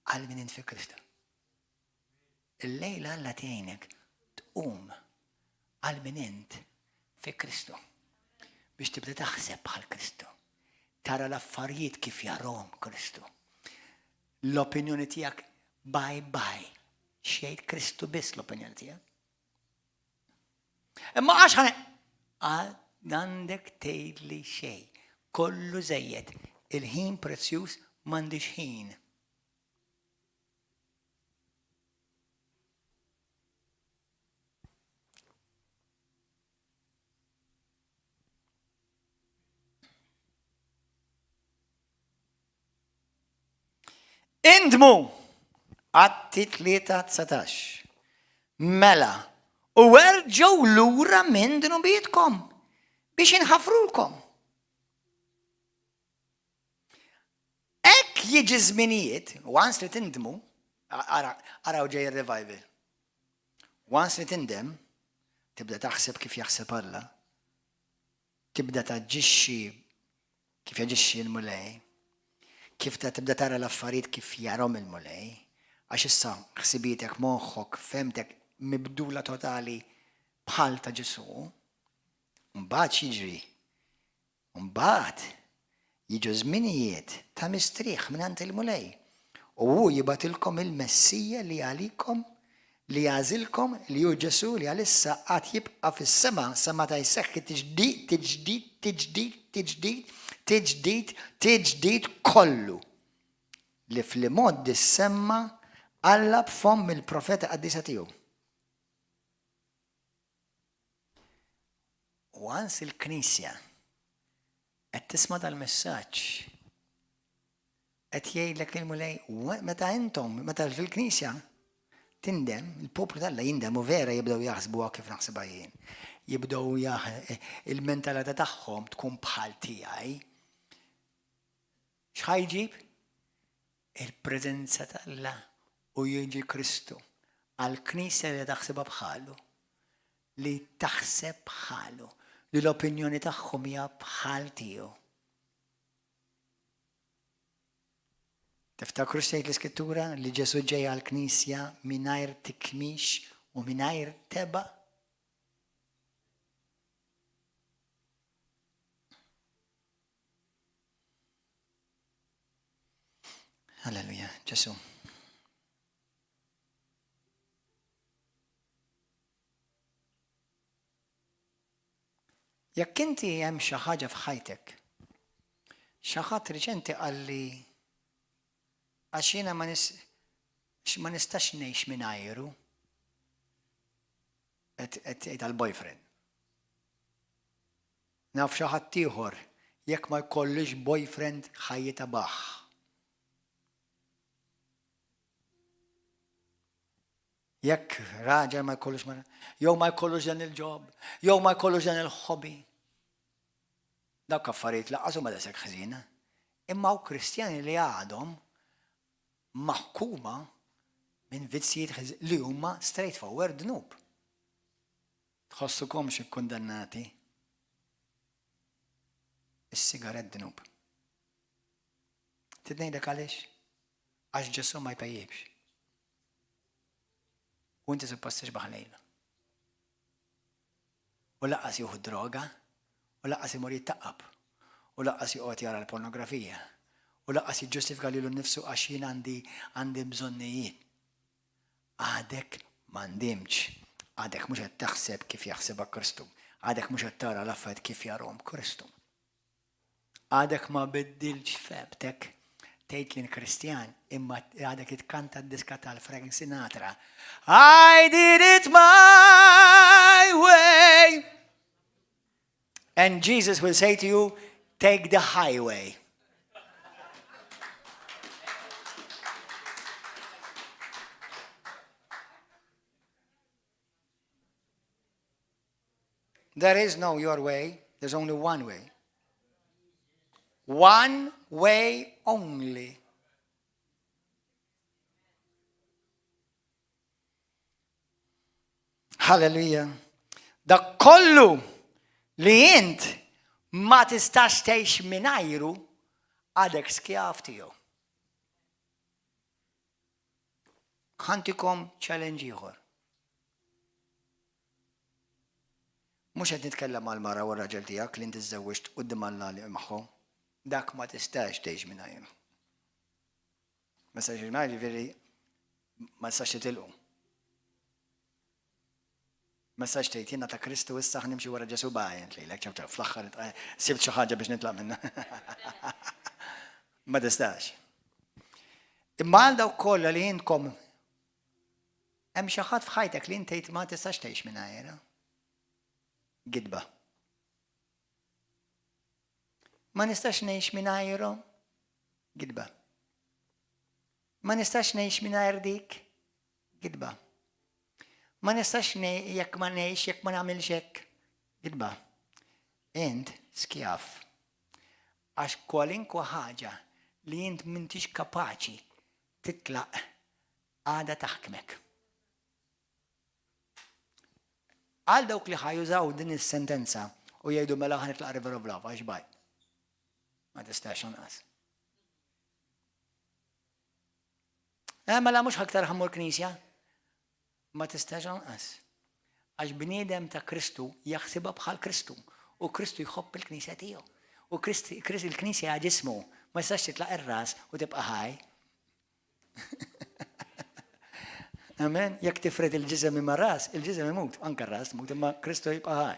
għal min int fi Kristu. Il-lejla Alla tgħinek tqum għal min int fi Kristu biex tibda taħseb bħal Kristu. Tara l-affarijiet kif jarhom Kristu. L-opinjoni tiegħek bye. Xejn Kristu biss l-opinjoni tiegħek. Imma għax għandek tgħidli xejn. Kollu żejjed. Il-ħin prezzjuż m'għandix ħin. Indmu Atti 3:19. Mela u erġgħu lura minn dnubietkom biex inħafrulkom. Hekk jiġi żminijiet, once li tindmu, araw ġej ir-revival. Once li tindem, tibda taħseb kif jaħseb Alla, tibda taġġixxi kif jaġixxi l-mulej, kif tibda tara l-affarijiet kif jarhom il-mulej, għax issa ħsibitek moħħok, femtek mibdula totali bħal ta' Ġesu. Mbagħad jiġri. Mbagħad jiġu żminijiet ta' mistrieħ mingħand il-mulej. U hu jibatilkom il-Messija li għalikom, li jagħżilkom, li hu Ġesu li għalissa qatt jibqa' fis-sema sa meta jseħħi tiġdid kollu li fl-modi semma Alla b'fomm il-profeta qaddisa tiegħu. Once il-Knisja qed tisma' dal-messaġġ qed jgħidlek il-mulej meta fil-Knisja tindem, il-poplu tal-Alla jindem u vera jibdew jaħsbuha kif naħsibha jien. Jibdew il-mentalità tagħhom tkun bħal tiegħi. X'ħajġib? Il-preżenza tal-Alla u jiġi Kristu għall-Knisja li taħsibha bħalu, li taħseb bħalu, li l-opinjoni tagħhom hija bħal tiegħu. Tiftakru x'tgħid l-Iskrittura li Ġesu ġej għall-Knisja mingħajr tikmix u mingħajr teba'? Alleluja, Ġesu. Jekk inti hemm xi ħaġa f'ħajtek, xi ħadd riċenti qal li għax jiena ma nistax ngħix mingħajru, qed tgħid għall-boyfriend. Naf xi ħadd ieħor jekk ma jkollux boyfriend ħajjita baħ. Jekk raġel ma jkollux jew ma jkollux dan il-ġob, jew ma jkollux dan il-hobby. Dawk affarijiet laqqas huma daqshekk ħażina. Imma hawn Kristjani li għadhom maħkuma minn vizzijiet li huma straightforward dnub. Tħossukomx ikkundannati? Is-sigaret dnub. Tidnejlek għaliex? Għax Ġesu ma jpejjibx. U inti suppost tixbaħ lejla. U laqqas jieħu droga, u laqqas imur jittaqab, u laqqas joqgħod jara l-pornografija, u laqqas jiġġustifika lilu nnifsu għax jien għandi bżonnijiet. Għadek m'għandimx, għadek mhux qed taħseb kif jaħsebha Kristu, għadek mhux qed tara l-affarijiet kif jarahom Kristu. Għadek ma biddilx febtek. Tgħid li Kristjan imma għadek jitkanta d-diska tal-Frank Sinatra. I did it my way. And Jesus will say to you, take the highway. There is no your way. There's only one way. One way only. Hallelujah. Da kollu li int ma tistax tgħix mingħajru għadek skjav tiegħu. Ħantikom challenge ieħor. Mhux qed nitkellem mal-mara u r-raġel tiegħek li inti żżewwiġt quddiem Alla li magħhom. Dak ma tistax tgħix mingħajru. Ma tistax mingħajru jiġifieri ma tistax titilqu. Ma tistax tgħid jiena ta' Kristu issa nimxi wara Ġesu bajn lejlek ċew fl-aħħar sibt xi ħaġa biex nitlaq minnha. Ma tistax. Imma għal dawk kollha li intkom hemm xi ħadd f'ħajtek li inti ma tistax tgħix mingħajrha. Gidba. Ma nistax ngħix mingħajrhom? Gidba. Ma nistax ngħix mingħajr dik? Gidba. Ma nistax jekk ma ngħix jekk ma nagħmilx hekk? Gidba. Int skjaf. Għax kwalinkwa ħaġa li int m'intix kapaċi titlaq għada taħkmek. Għal dawk li ħajużaw din is-sentenza u jgħidu mela ħanitlaq River of Love għax baj. Ma tistax anqas. Mela mhux aktar ħammur knisja. Ma tistax anqas. Għax bniedem ta' Kristu jaħsibha bħal Kristu u Kristu jħobb il-Knisja tiegħu. U il-Knisja hija ġismu, ma tistax titlaq ir-ras u tibqa' ħaj. Amen. Jekk tifred il-ġisem imma ras, il-ġisem imut, anke r-ras imut imma Kristu jibqa' ħaj.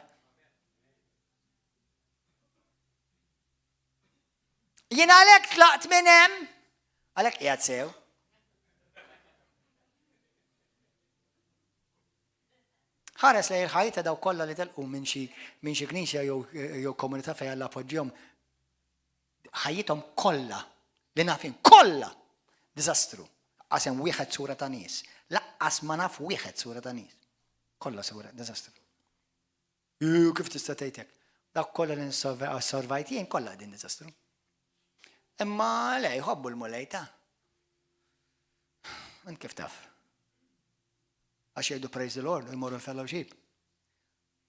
Jien għalhekk tlaqt minn hemm, għalhekk qiegħed sew. Ħares lejn il-ħajta daw kollha li telqu minn xi knisja jew komunità fejn Alla appoġġjahom ħajjithom kollha li nafin kollha diżastru. Qasem wieħed sura ta' nies. Laqqas ma naf wieħed sura ta' nies. Kollha sura diżastru. Kif tista' tgħidlek? Dak kollha li sorvajt jien kollha din diżastru. Imma lej jħobbu l-mulejta. Int kif taf? Għax jgħidu praise the Lord u jmorru l-fellowship.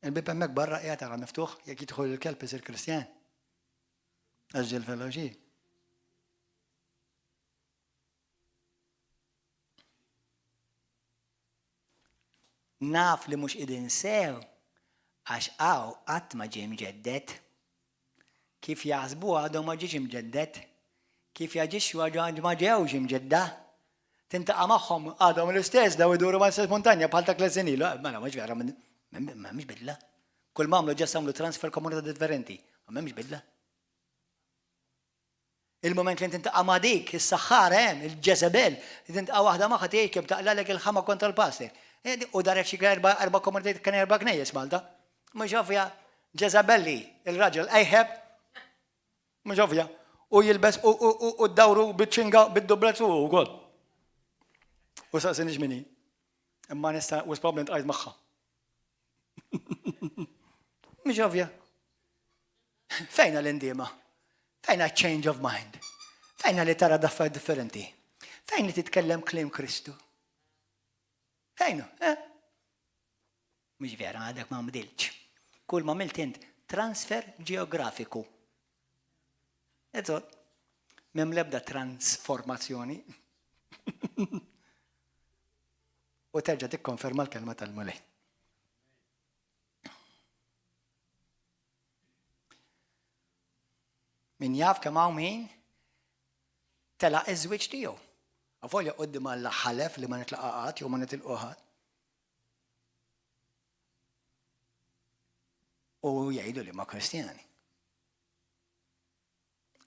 Il-bib hemmhekk barra qiegħed ara miftuħ jekk jidħol il-kelb isir Kristjan. Għax ġie l-fellowship. Naf li mhux qegħdin sew għax qatt ma ġie mġeddet. Kif jaħsbu għadhom ma ġiex imġeddet. Kif jaġixxu għadhom ma ġewx imġedda. Tintaqa' magħhom għadhom l-istess daw iduru ma' l-istess montanja bħal ta' tliet snin. Mela mhux vera m'hemmx bidla. Kull m'għamlu ġas għamlu transfer komunità differenti. M'hemmx bidla. Il-moment li tintaqa' ma' dik is-saħħar hemm il-Ġeżebel, tintaqa' waħda magħha tgħid kemm taqlalek il-ħama kontra l-pastor. U darek xi erba' komunitajiet kien erba' knejjes Malta. Mhux ovvja Ġeżabelli, il-raġel Ejħeb, mhux ovvja, u jilbes u ddawru biċ-ċinga bid-dublet u wkoll. U saqsinix minni. Imma nista' u problem tqajt magħha. Mhux ovvja. Fejna l-indiema? Fejna change of mind? Fejna li tara daffarijiet differenti? Fejn li titkellem kliem Kristu? Fejnu, Mhux vera għadek ma mdilx. Kull ma milt int transfer ġeografiku. Eżod, m'hemm l-ebda transformazzjoni. U terġa' tikkonferma l-kelma tal-mulej. Min jaf kemm hawn min telaq iż-żwieġ tiegħu. Għafolja qoddim Alla ħalef li ma nitlaqaqat jew ma nitilqu ħadd. U jgħidu li ma Kristjani.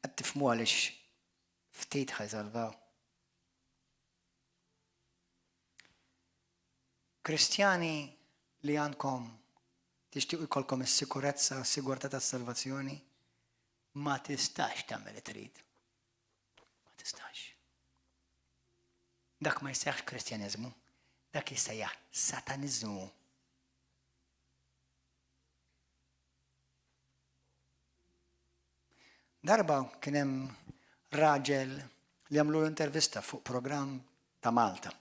Qed tifhmu għaliex ftit ħajsalvaw. Kristjani li għandkom tixtiequ jkollkom is-sikurezza, s-sigurtà tas-salvazzjoni, ma tistax tagħmel trid. Ma tistax. Dak ma jistgħux Kristjaneżmu, dak jista' Sataniżmu. Darba kien hemm raġel li għamlu l-intervista fuq programm ta' Malta.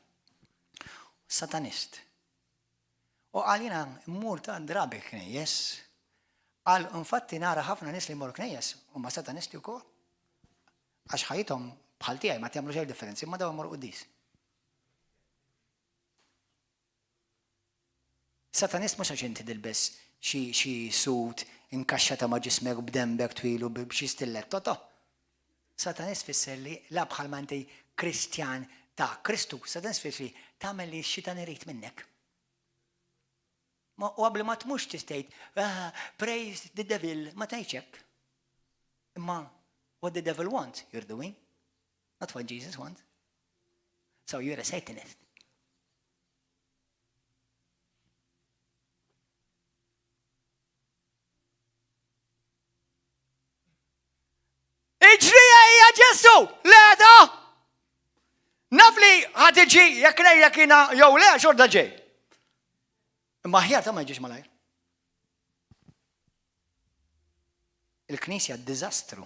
Satanist. U għalina mmur ta' drabi knejjes, għal infatti nara ħafna nis li mmur knejjes, u ma satanisti u kol. Għax ħajitom bħal tiegħi ma tjamlu ġej differenzi, ma daw mmur quddis. Satanist mhux għax inti dilbes xi sut inkaxxata ma' ġismek b'dembek twilu b'xi stilletto to. Satanist fisser li la bħal ma inti Kristjan ta' Kristu, Satanist fisser li tagħmel li x-xitan irid minnek. U għabli ma tmux tistejt, praise the devil, ma tajċek. Imma, what the devil wants, you're doing. Not what Jesus wants. So you're a Satanist. Iġrija hija Ġesu, leda! Nafli ħatiġi, jekk nejlek jina jew le, xorda ġej. Imma ħjar ta' ma jġiex malajr. Il-Knisja d-diżastru.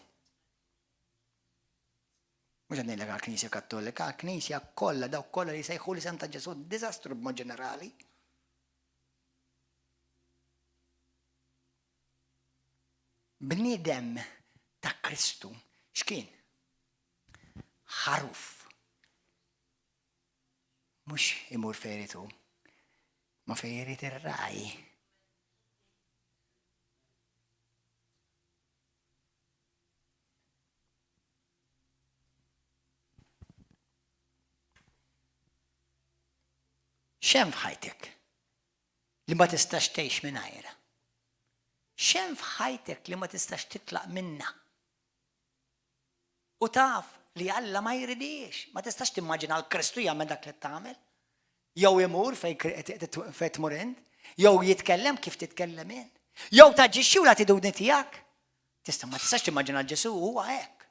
Mhux qed ngħidlek għall-Knisja Kattolika, għall-Knisja kollha dawk kollha li jsejħu li sem ta' Ġesu d-diżastru b'mod ġenerali. Bniedem ta' Kristu x'kien? Ħaruf. Mhux imur fejritu. Ma fejrit ir-raj. Xem f'ħajtek li ma tistax tgħix mingħajrha? Xem f'ħajtek li ma tistax titlaq minna? U taf li Alla ma jridix, ma tistax timmaġina l-Kristu jagħmel dak li tagħmel? Jew imur fejn tmur int, jew jitkellem kif titkellem int, jew taġġixxi u la tiduni tiegħek. Ma tistax timmaġina Ġesu huwa hekk.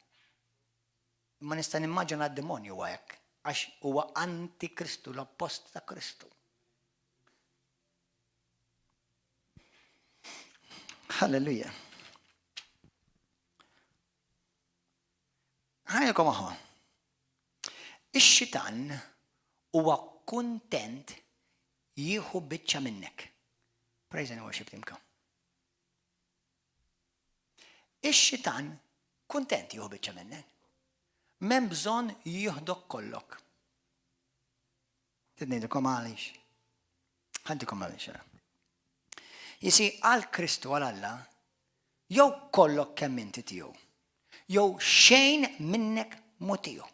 Ma nista' nimmaġina d-demonju huwa hekk, għax huwa antikristu, l-oppost ta' Kristu. Halleluja. Ħajkom aħo. Ix-xitan huwa kuntent jieħu biċċa minnek. Praise and worship timkom. Ix-xitan kuntent jieħu biċċa minnek. M'hemm bżonn jieħdok kollok. Tidnejdukom għaliex. Ħantikom għaliex. Jisi għal Kristu għal Alla jew kollok kemm inti tiegħu, jew xejn minnek mu tiegħu.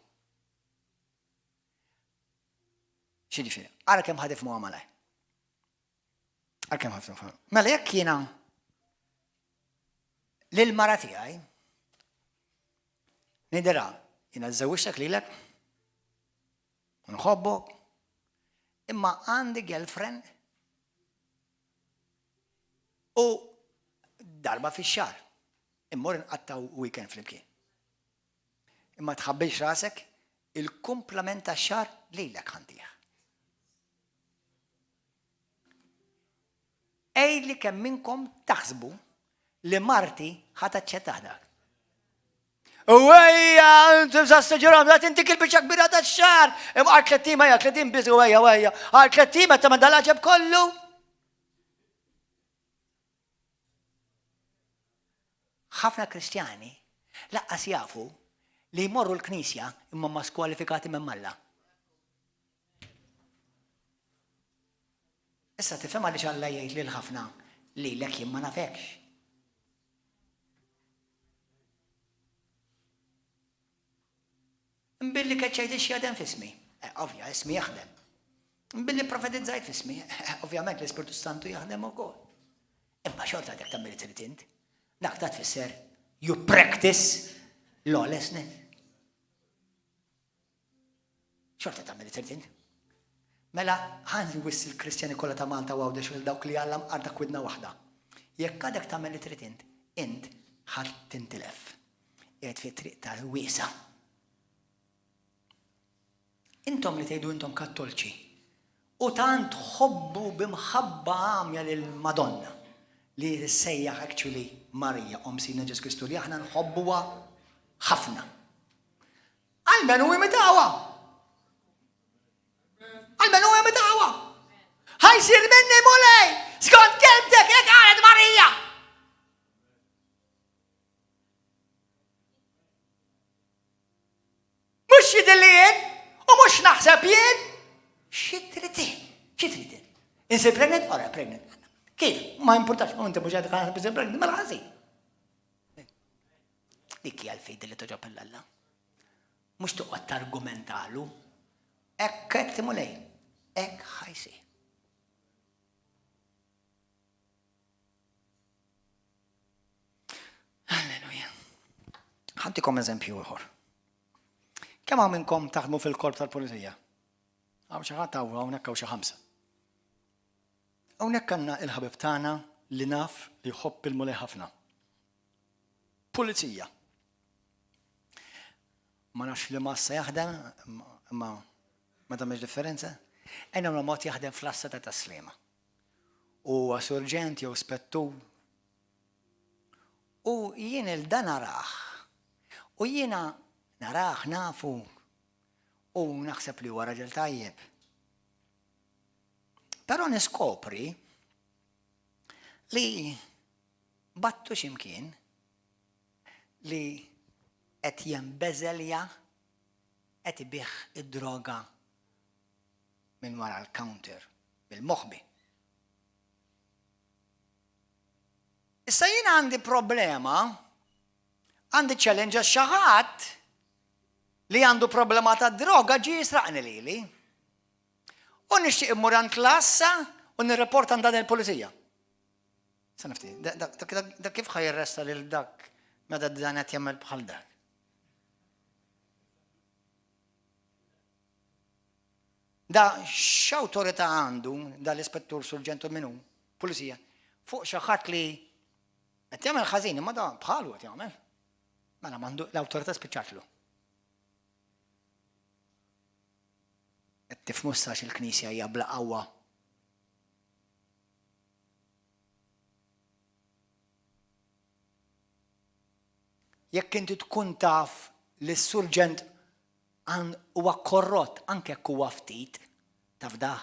X'jiġifieri? Ara kemm ħadif mu għamalaj. Ara kemm ħadif mu. Mela jekk jiena lil mara tiegħi nidera jiena żewwixtek lilek, nħobbok, imma għandi girlfriend u darba fix-xahar immur nqattaw weekend flimkien. Imma tħabbix rasek il-kumplament tax-xahar lilek ħandih. Ejli kemm minnkom taħsbu li marti ħadd taċċettaħ dak. Uwejja, t-sastaġirom, da tintik il-bicċa kbira tax-xahar, imma għal tlettima ja, 30 biż, uwejja, għal tlettima ta' ma dal-ħaġeb kollu. ħafna Kristjani laqqas jafu li jmorru l-Knisja imma ma skwalifikati minn Alla. Issa tifhem għaliex Alla jgħid lil ħafna lilek jien ma nafekx. Mbilli keċċejt ix-xjaden f'ismi. Ovvja, ismi jaħdem. Mbilli profetizzajt f'ismi. Ovvjament l-Ispirtu Santu jaħdem ukoll. Imma xorta dak tagħmel trid int. Dak ta' tfisser you practice lawlessness. Xorta tagħmel trid int. Mela ħan wissi l-Kristjani kollha ta' Malta għawdex il dawk li Alla mqarda kwidna waħda. Jekk għadek tagħmel li trid int ħadd tintilef. Qiegħed fi triq tal-wiesa. Intom li tgħidu intom Kattolċi u tant ħobbu bimħabba għamja lill-Madonna li sejjaħ actually Marija Sina Ġesu Kristu li aħna nħobbuha ħafna. Għalmenu imitawha. Għalmenu imitawha. ħajsir minni mulej skont kelbtek jekk qalet Marija. Mhux jidilli jien u mhux naħseb jien. Xi trid? Insib pregnant? Ora pregnant. Kif? Ma importax, inti mhux qed tħasseb insib pregnant, mela ħażin. Dik hija l-fejn li toġob l-Alla. Mhux toqgħod targumentalu. Hekk timulej. Hekk ħajsir. Alleluja. Ħantikom eżempju ieħor. Kemm hawn minnkom taħdmu fil-korp tal-pulizija? Hawn xi ħadd hawnhekk hawn xi ħamsa. Hawnhekk għandna il-ħabib tagħna li naf li jħobb il-mulej ħafna. Pulizija. Ma nafx li massa jaħdem, ma tagħmilx differenza. Ejna mod jaħdem fl-assa ta' taslima. U surġent jew spettur. U jien il-dan naraħ. U jiena naraħ nafu. U naħseb li huwa raġel tajjeb. Però niskopri li battu x'imkien li qed jembeżelja qed ibih id-droga minn wara l-counter bil-moħħbi. Issa jien għandi problema, għandi challenge għax xi ħadd li għandu problema ta' droga ġie jisraqni lili. U nixtieq immur għand klassa u nirreport għand dan il-pulizija. Sa nifti, da kif ħajresta lil dak meta dan qed jagħmel bħal dak. Da x'awtorità għandu dal-ispettur surġentu minnu, pulizija, fuq xi ħadd li qed jagħmel ħażin imma da bħalu qed jagħmel. Mela m'għandu l-awtorità spiċċatlu. Qed tifhmu sax il-Knisja hija bla qawwa. Jekk inti tkun taf li s-surġent huwa korrott anke jekk huwa ftit taf dah.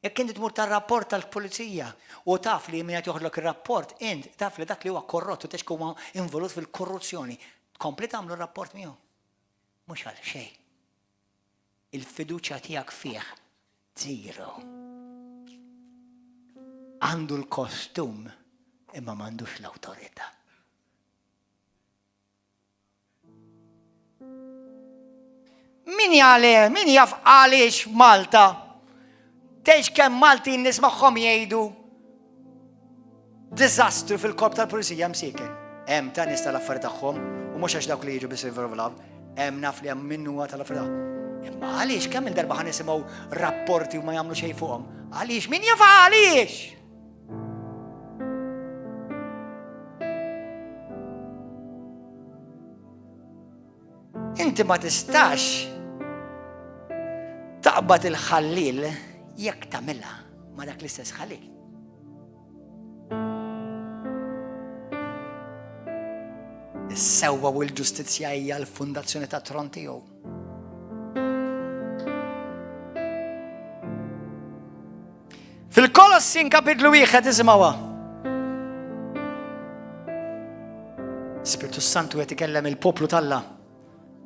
Jekk inti tmur tar-rapport tal-pulizija u taf li min qed joħodlok ir-rapport, int taf li dak li huwa korrott u tex huwa involut fil-korruzzjoni, tkompli tagħmlu r-rapport miegħu. Mhux għal xejn. Il-fiduċja tiegħek fih zero. Għandu l-kostum imma m'għandux l-awtorità. Min jaf għaliex Malta? Tex kemm Malti n-nies magħhom jgħidu diżastru fil-korp tal-pulizija msiekin. Hemm ta' nies tal-affarijiet tagħhom u mhux għax dawk li jiġu bis-silver of love, hemm naf li hemm minnu tal-affarijiet. Imma għaliex kemm il-darba ħa nisimgħu rapporti u ma jagħmlu xejn fuqhom? Għaliex min jaf għaliex? Inti ma tistax taqbad il-ħallil jekk tagħmilha ma dak l-istess ħallil. Is-sewwa u l-ġustizzja hija l-fundazzjoni tat-tron tiegħu. Fil-Kolossin kapitlu 1 isimgħuha. Spiritu Santu qed ikellem il-poplu talla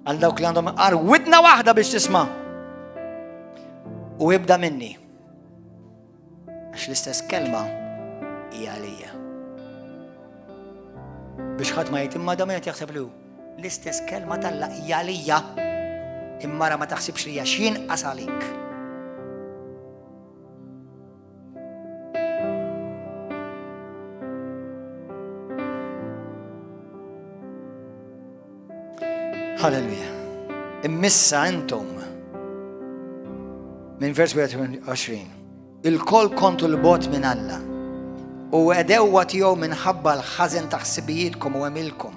għal dawk li għandhom widna waħda biex tisma'. U jibda minni. Għax l-istess kelma hija għalija. Biex ħadd ma jgħid imma da min qed jaħseb li hu. L-istess kelma talla hija għalija imma ma taħsibx li hija x'jinqas għalik. Halleluja. Immissa intom minn vers 20 il-kol kontu l-bot minn Alla u edewa tiegħu minħabba l-ħażen ta' ħsibijietkom u għamilkom.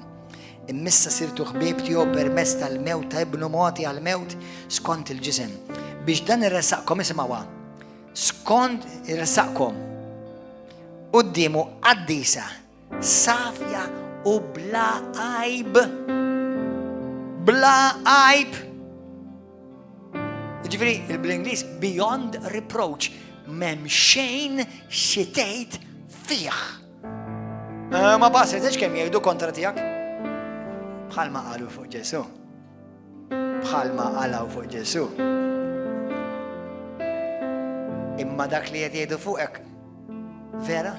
Immissa sirtu ħbieb tiegħu permezz tal-mewt ta' ibnu mogħti għal-mewt skont il-ġisem. Biex dan irresaqkom isimgħuha. Skont irresaqkom qudiemu qaddisa, safja u bla għajb. Bla għajb. Ġifieri bl-Ingliż beyond reproach. M'hemm xejn xi tgħid fih. Ma bażet kemm jgħidu kontra tiegħek? Bħalma qalu fuq Ġesu. Bħalma qalaw fuq Ġesu. Imma dak li qed jgħidu fuqek vera?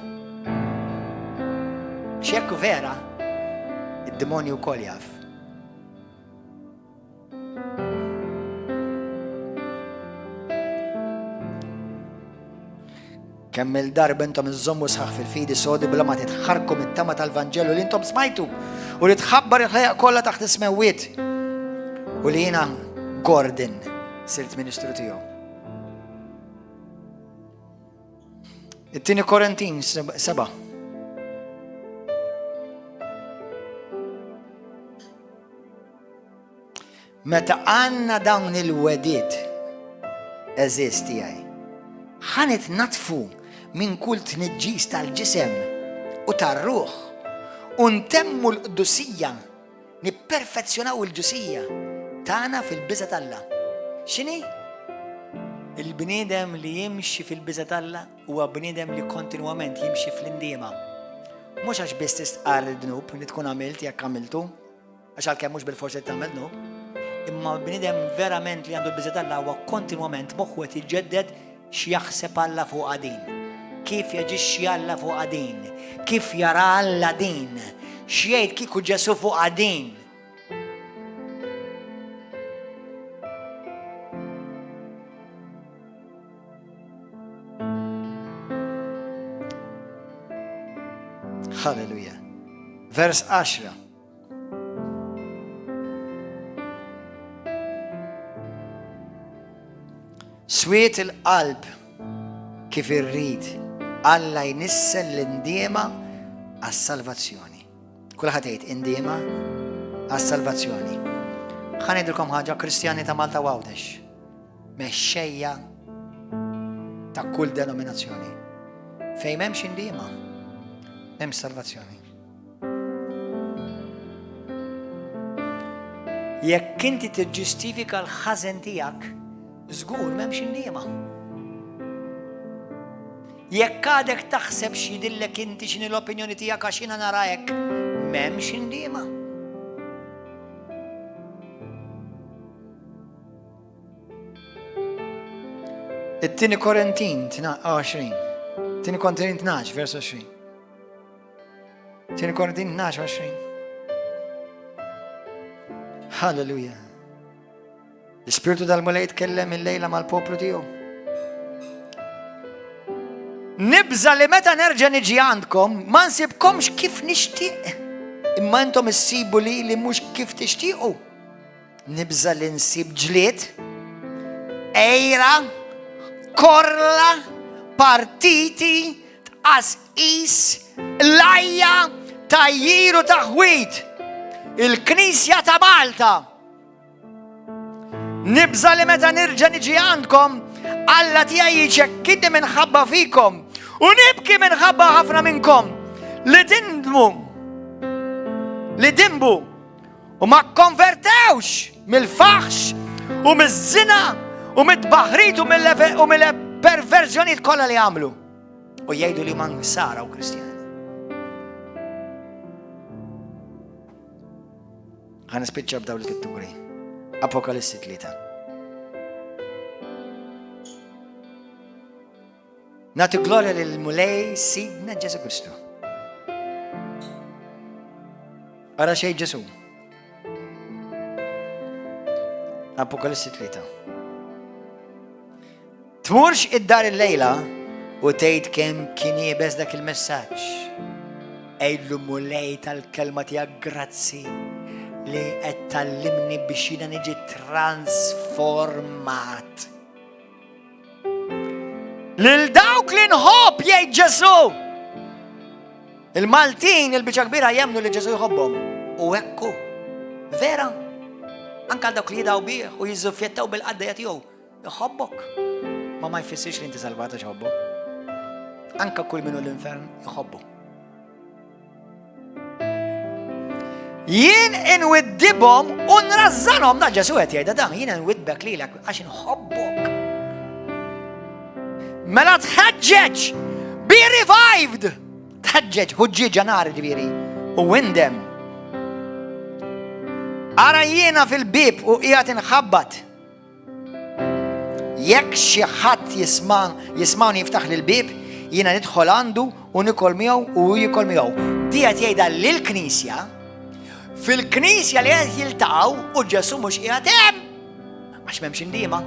X'jekk vera, id-demonju wkoll jaf. Kemm il-darba intom iżommu sħaħ fil-fidi sodi bla ma titħarkom it-tama tal-Vanġelu li intom smajtu u li tħabbar il-ħajja kollha taħt ismewiet. U li jiena Gordon sirt ministru tiegħu. It-tieni Korintin 7. Meta għandna dawn il-wediet eżiż tiegħi, ħanet natfu minn kull tniġġis tal-ġisem u tar-ruħ u ntemmu l-qdusija, nipperfezzjonaw il-ġusija tagħna fil-biża' tal-Alla. X'inhi? Il-bniedem li jimxi fil-biża' tal-Alla huwa bniedem li kontinwament jimxi fl-indiema. Mhux għax biss tistqar id-dnub li tkun għamilt jekk għamiltu, għax għalkemm mhux bil-forsi tagħmel dnub, imma bniedem verament li għandu l-biża' tal-Alla huwa kontinwament moħħu qed jiġġedded x'jaħseb Alla fuq din, kif jaġixxi Alla fuq din, kif jara Alla din, x'jgħid kieku Ġesu fuq din. Halleluja. Vers 10. Swiet il-qalb kif irrid Alla jnissen l-indiema għas-salvazzjoni. Kulħadd jgħid indiema għas-salvazzjoni. Ħa ngħidilkom ħaġa, Kristjani ta' Malta Għawdex, mexxejja ta' kull denominazzjoni. Fejn m'hemmx indiema, hemm salvazzjoni. Jekk inti tiġġustifika l-ħażen tiegħek, żgur m'hemmx indiema. Jekk għadek taħseb x'jidillek inti x'inhi l-opinjoni tiegħek għax jiena nara hekk, m'hemmx indiema. It-tieni Korintin 20. Tieni Korintin 12 vers 20. Tieni Korintin 12-20. Halleluja. L-Ispiritu tal-Mulej jitkellem il-lejla mal-poplu tiegħu. Nibża li meta nerġa' niġi għandkom ma nsibkomx kif nixtieq, imma intom issibu li mhux kif tixtiequ. Nibża li nsib ġlied, ejra, korla, partiti, tqasqis, lajja, tajjir u taħwit. Il-Knisja ta' Malta. Nibża li meta nirġa' niġi għandkom, Alla tiegħi jiċekkini minħabba fikom u nibki minħabba ħafna minnkom li dimbu u ma konvertewx mill-faħx u miż-żina u mit-baħrit u mill-perverżjonijiet kollha li għamlu u jgħidu li ma nsaraw Kristjani. Ħa nispiċċa b'dawn il-kitturi. Apokalissi 3. Nagħti glorja lill-Mulej Sidna Ġesu Kristu. Ara xejn Ġesu. Apokalissi 3. Tmurx id-dar il-lejla u tgħid kemm kien jibes dak il-messaġġ. Ejlu Mulej tal-kelma tiegħek grazzi li qed tallimni biex jiena niġi transformat. Lil dawk li nħobb jgħid Ġesu Il-Maltin il-biċa kbira jemnu li Ġesu jħobbhom. U hekku. Vera. Anka dawk li jidaw bih u jiżuffjettaw bil-qaddejja tiegħu. Jħobbok. Ma jfissirx li inti salvata x'ħobbok. Anka kull minnu l-infern jħobbu. Jien inwiddibhom u nrażżanhom da Ġesu qed jgħidha dan, jien inwiddbek lilek għax inħobbok. Mela tħeġġeġ, be revived. Tħeġġeġ, ħuġġieġa nar ġifieri u windem. Ara jiena fil-bib u qiegħed inħabbat. Jekk xi ħadd jismawni jiftaħ lill-bib, jiena nidħol għandu u nikol miegħu u jikol miegħu. Di qed jgħidha lill-Knisja. Fil-Knisja li qed jiltaqgħu u Ġesu mhux qiegħed hemm għax m'hemmx indiema.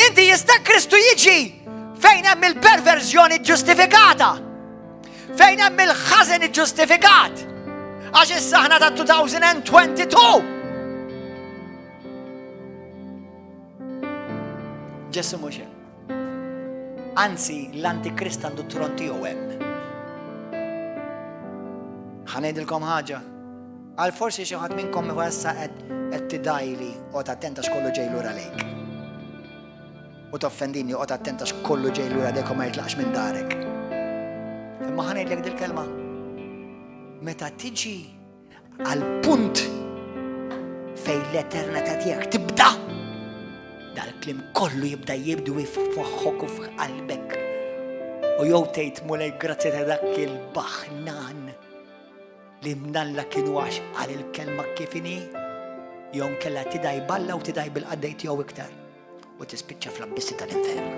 Inti jista' Kristu jiġi fejn hemm il-perverżjoni ġustifikata. Fejn hemm il-ħażen iġġustifikat. Għax issa aħna ta' 2022. Ġesu mhux hemm. Anzi, l-Antikrist għandu tron tiegħu hemm. Ħanejdilkom ħaġa. Għal forsi xi ħadd minnkom issa qed tidajli qgħod attenta x'kollu ġej lura lejk. U toffendini qgħod attenta x'kollu ġej lura lejk u ma jitlaqx minn darek. Imma ħanejdlek dil-kelma. Meta tiġi għal punt fejn l-eternità tiegħek tibda, dal-klim kollu jibda jibdu f'moħħok u f'qalbek. U jew tgħid mulej grazzi ta' dak il-baħnan li mnalla kienu għax għal il-kelma kif inhi, jew kellha tidaj balla u tidaj bil-qaddej tiegħu iktar u tispiċċa fl-abbissi tal-infern.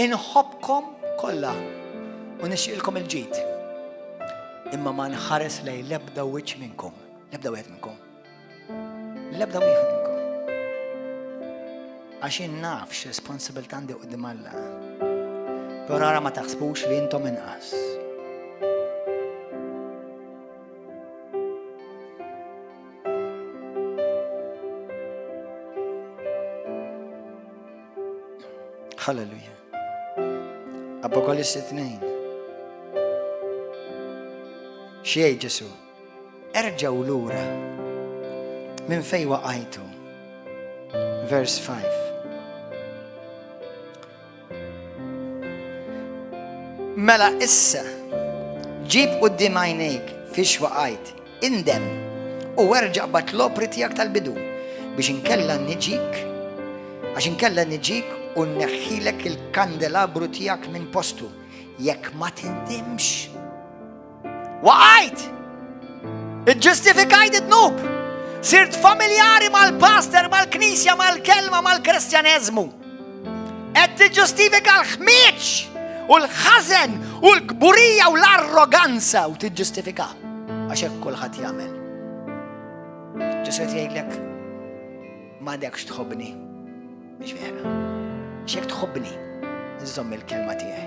Inħobbkom kollha u nixtieqilkom il-ġid. Imma ma nħares lejn l-ebda wiċċ minnkom. L-ebda wieħed minnkom. L-ebda wieħed minnkom. Għax innaf x'responsabilità għandi quddiem Alla. Però ara ma taħsbux li intom inqas. Halleluja. Apokalissi 2. X'jgħid Ġesu? Erġgħu lura minn fejn waqajtu. Verse 5. Mela issa ġib quddiem għajnejk fiex waqajt, indem u erġa' bat l-opri tiegħek tal-bidu biex inkella niġik u nneħħilek il-kandelabru tiegħek minn postu jekk ma tindimx. Waqajt! Iġġustifikajt id-nub. Sirt familjari mal-pastor, mal-knisja, mal-kelma, mal-kristjaneżmu. Qed tiġġustifika l-ħmieġ u l-ħażen u l-kburija u l-arroganza u tiġġustifika għax hekk kulħadd jagħmel. Ġesu qed jgħidlek m'għadekx tħobbni. Mhix vera. X'hekk tħobbni, nżomm il-kelma tiegħi.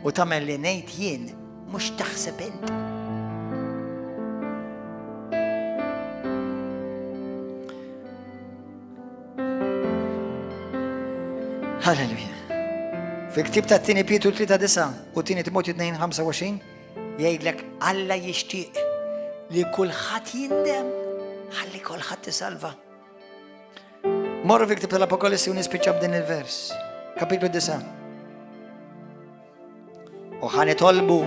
U tagħmel li ngħid jien mhux taħseb int. Halleluja. Fil-ktib ta' 2 Pietru 3:9 u 2 Timotju 2:25 jgħidlek Alla jixtieq li kulħadd jindem ħalli kulħadd isalva. Morru fil-ktib tal-Apokalissi u nispiċċa b'din il-vers. Kapitlu 9. U ħanitolbu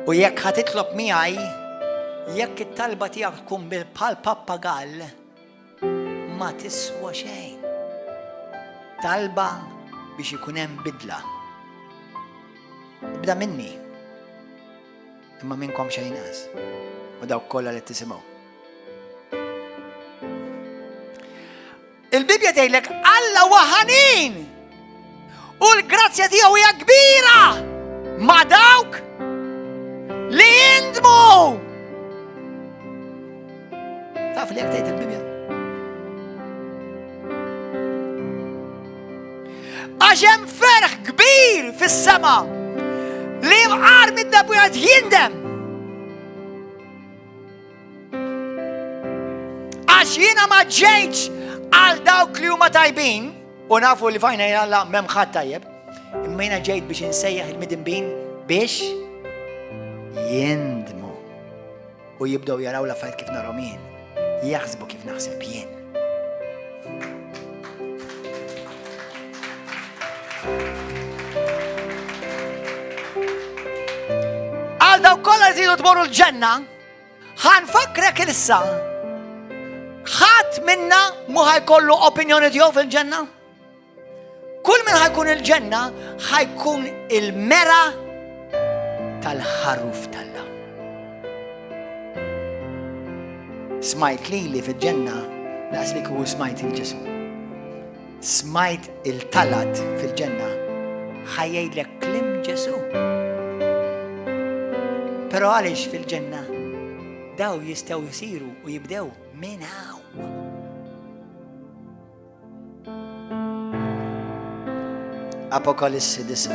u jekk ħatitlob miegħi jekk it-talba tiegħek tkun bħal pappagall ma tiswa xejn. Talba biex ikun hemm bidla. Ibda minni. Imma minnkom xejn inqas. U dawk kollha li tisimgħu. Il-Bibja tgħidlek Alla huwa ħanin u l-grazzja tiegħu hija kbira ma' dawk li jindmu. Taf li hekk tgħid il-Bibja. Għax hemm ferħ kbir fis-sema li mqar mid-dabu qed jindem. Għax jiena ma ġejtx għal dawk li huma tajbin u nafu li fajna jalla m'hemm ħadd tajjeb, imma jiena ġejt biex insejjaħ il-midinbin biex jindmu u jibdew jaraw l-affarijiet kif narhom jien, jaħsbu kif naħseb jien. Għal dawk kollha jridu tmorru l-ġenna, ħanfakrek issa ħadd minna mu ħajkollu opinjoni tiegħu fil-ġenna. Kull min ħajkun il-ġenna ħajkun il-mera tal-ħaruf tal-la. Smajt li fil-ġenna laqas li kuhu smajt il-Ġesu. Smajt il-talat fil-ġenna ħajjgħidlek klim Ġesu. Però għaliex fil-ġenna daw jistgħu jsiru u jibdew minn hawn. Apokalissi 9,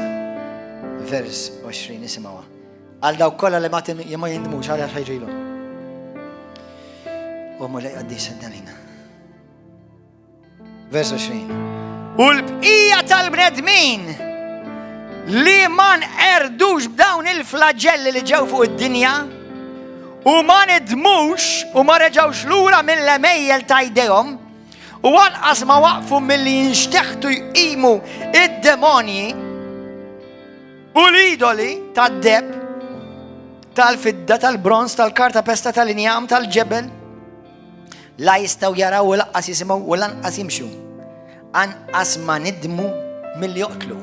vers 20 nisimgħuha. Għal dawk kollha li ma jindmux għal ħajġilhom. U ma lej għaddi seddalina. Vers 20. U l-bqija tal-bnedmin li ma nqerdux b'dawn il-flagelli li ġew fuq id-dinja u ma nidmux u ma reġgħux lura mill-emejjel ta' jdejhom u anqas ma waqfu milli jinxteħtu jqimu id-demonji u l-idoli tad-deb, tal-fidda, tal-bronz, tal-karta pesta, tal-injam, tal-ġebel, la jistgħu jaraw u laqqas jisimgħu u lanqas jimxu. Anqas ma nidmu milli joqtlu.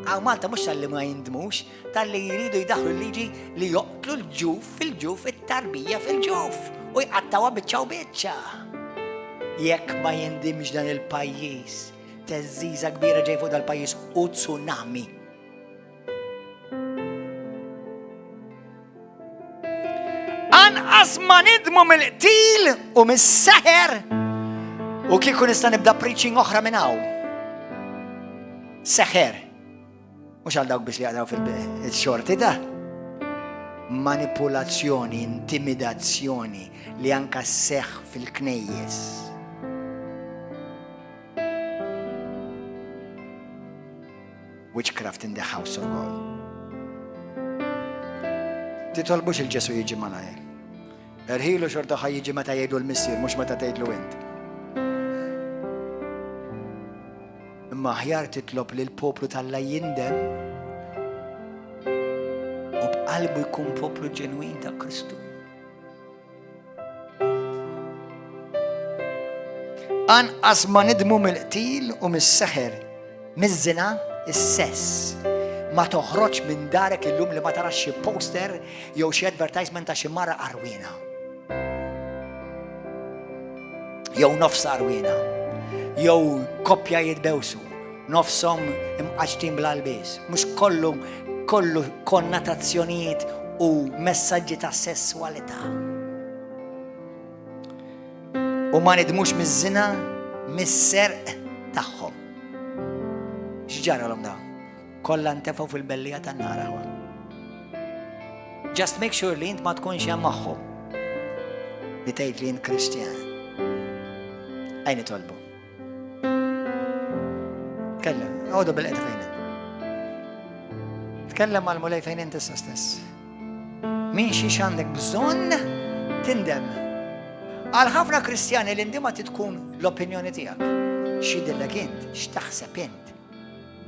Għaw Malta mhux tal-li ma jindmux, tal-li jridu jdaħlu l-liġi li joqtlu l-ġuf fil-ġuf, it-tarbija fil-ġuf u jqattawa biċċa u biċċa. Jekk ma jindimx dan il-pajjiż, teżżiża kbira ġej fuq dal-pajjiż u tsunami. Anqas ma nidmu mill-qtil u mis-seħer u kieku nista' nibda preaching oħra minn hawn. Seħer. Mhux għal dawk biex li jaqraw fil-xorti da. Manipulazzjoni, intimidazzjoni li anka seħ fil-knejjes. Witchcraft in the house of God. Titolbux il-Ġesu jiġi malajr. Erħilu xorta ħaj jiġi meta jgħidu l-missier, mhux meta tgħidlu int. Imma aħjar titlob li l-poplu tal-la jindem u b'qalbu jkun poplu ġenwin ta' Kristu. Anqas ma nidmu mill-qtil u mis-seħer, miż-żina, is-sess. Ma toħroġ minn darek illum li ma tarax xi poster jew xi advertisement ta' xi mara qarwina. Jew nofs qarwina. Jew koppja jitbewsu. Nofshom imqaċtin bl-albis. Mhux kollu konnotazzjonijiet u messaġġi ta' sessualità. U ma nidmux miż-żina, mis-serq tagħhom. X'ġaralhom dawn? Kollha ntefgħu fil-bellija tan-nar hawn. Just make sure li int ma tkunx hemm magħhom. Li tgħid li int Kristjan. Għajn itolbu. Tkellem, għodu bil-qed fejn int. Tkellem mal-mulej fejn int issa stess. Min xi għandek bżonn tindem. Għal ħafna Kristjani l-indima tkun l-opinjoni tiegħek. X'jidillek int, x'taħseb int.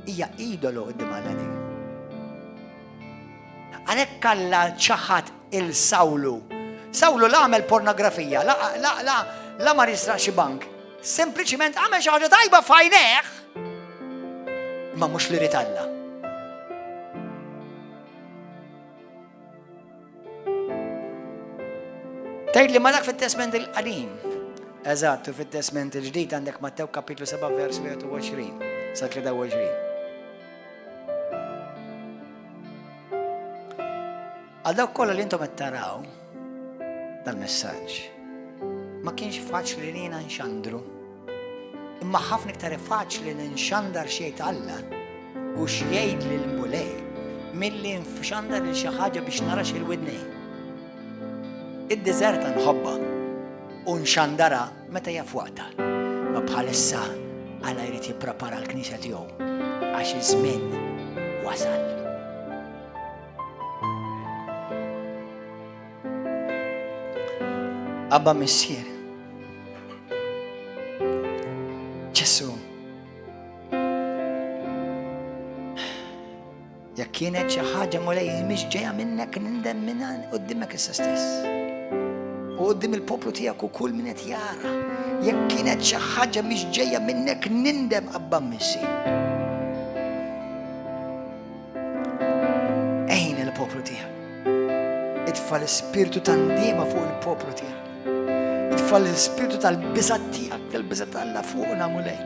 Hija idolu qudiem Alla. Għalhekk alla ċaħat il-Sawlu. Sawlu la għamel pornografija, la ma risraq xi bank. Sempliċiment għamel xi ħaġa tajba f'għajnejh, ma mhux li rid Alla. Tgħid li ma dak fit-Testament il-qadim. Eżatt, u fit-Testament il-ġdid għandek Mattew kapitlu 7 vers 21 sa 23. Għal dawk kollha li intom qed taraw dal-messaġġ ma kienx faċli li jiena nxandru. Imma ħafna iktar faċli li nxandar xejn Alla u xjgħid lill-mulej milli nxandar lil xi ħaġa biex nara x'il-widnej. Id-deżerta nħobba u nxandara meta hija f'waqta. ma bħalissa Alla jrid jipprepara l-Knisja tiegħu għax iż-żmien wasal. Abba missier, Ġesu, jekk kienet xi ħaġa mulej mhix ġejja minnek nindem minnha quddiemek issa stess. U qudiem il-poplu tiegħek u kull min qed jara. Jekk kienet xi ħaġa mhix ġejja minnek nindem Abba missi. Ejn il-poplu tiegħek. Itfa' l-ispirtu tan-ndiema fuq il-poplu tiegħek. Itfa' l-ispirtu tal-biżgħat tiegħek, tal-biżgħat Alla fuqna mulej.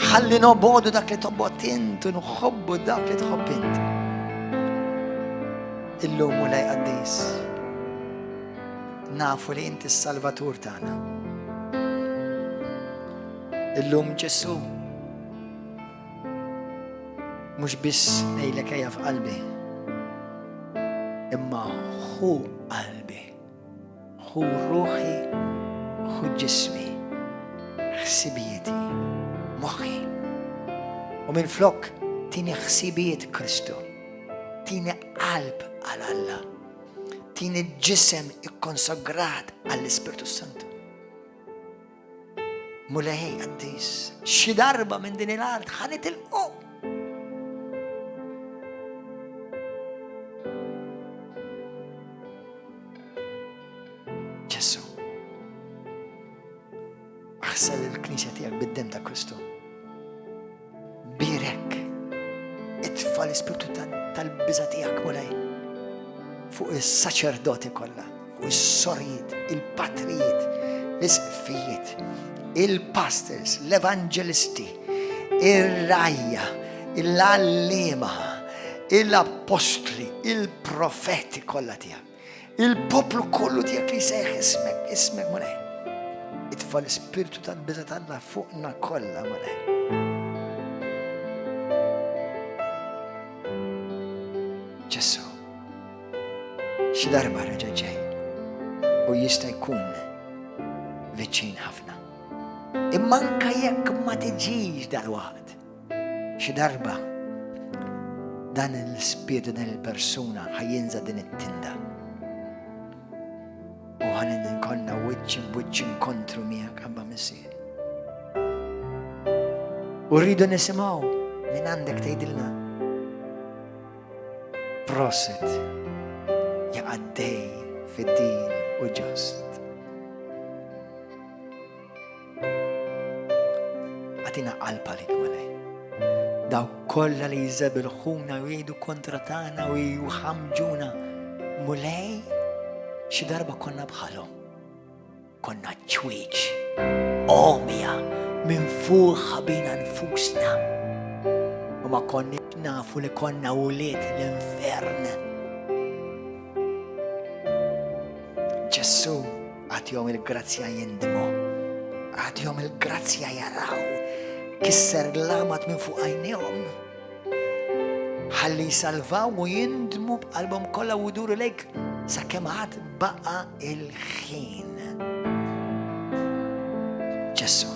Ħalli nobgħodu dak li tobgħod int u nħobbu dak li tħobb int. Illum mulej qaddis. Nafu li inti s-salvatur tagħna. Illum Ġesu mhux biss ngħidlek ejja f'qalbi, imma ħu qalbi, ħu ruħi, ħu ġismi, ħsibijieti, moħħi. U minflok tieni ħsibijiet Kristu, tieni qalb għal Alla. Tieni ġisem ikkonsagrat għall-Ispirtu Santu. Mulej qaddis, xi darba minn din il-art ħanitilqu. Ġesu, aħsel il-Knisja tiegħek bid-dem ta' Kristu. Birek, itfa' l-Ispirtu tal-biża tiegħek mulej. Fuq is-saċerdoti kollha, fuq is-sorijiet, il-patrijiet, l-isqfijiet, il-pastors, l-evangelisti, ir-rajja, l-allima, l-apostli, il-profeti kollha tiegħek, il-poplu kollu tiegħek li jsejħ ismek mulej. Itfa' l-ispirtu tal-biża' Alla fuqna kollha mulej. Ġesu, xi darba reġa' ġej u jista' jkun viċin ħafna. Imma anke jekk ma tiġix dalwaqt, xi darba dan l-ispirtu din il-persuna ħajjinża din it-tinda. U ħankonna wiċċ inkontru miegħek Abba missier. U rridu nisimgħu minn għandek tgħidilna. Proset jaqaddej fid-din u ġust. Għatina qalba lik mulej. Daw kollha li jżebilħuna u jgħidu kontra tagħna u jħamġuna mulej xi darba konna bħalhom. Konna ċwieġ, omja minn fuqha bina nfusna. U ma konni nafu li konna wuliet l-infern. Ġesu għatjom il-grazzja jindmu, għatjom il-grazzja jaraw, kisser l-lamat minn fuq għajnihom. Ħalli jisalvaw u jindmu b'qalbhom kollha u jduru lejk sakemm għad baqa il-ħin. Ġesu,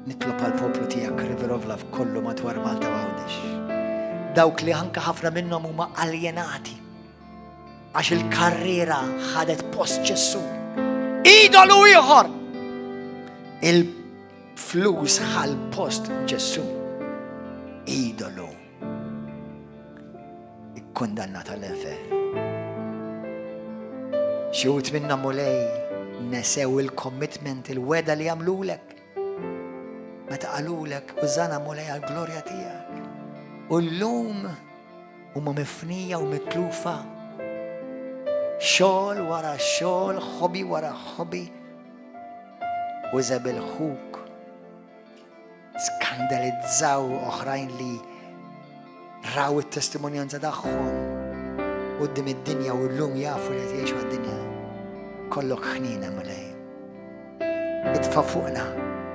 nitlob għal-poplu tiegħek River of Love kollu madwar Malta Għawdex. Dawk li anke ħafna minnhom huma aljenati għax il-karriera ħadet post Ġesu. Idolu ieħor! Il-flus ħal post Ġesu. Idolu. Ikkundannat għall-infern. Xi wħud minnhom mulej nesew il-commitment, il-weda li għamlulek. Meta qalulek użana mulej għall-glorja tiegħek. U llum huma mifnija u mitlufa. Xogħol wara xogħol, ħobi wara ħobi. U żebilħuk. Skandalizzaw oħrajn li raw it-testimonjanza tagħhom quddiem id-dinja u llum jafu li qed jgħixu għad-dinja. Kollok ħnina mulej. Itfa' fuqna.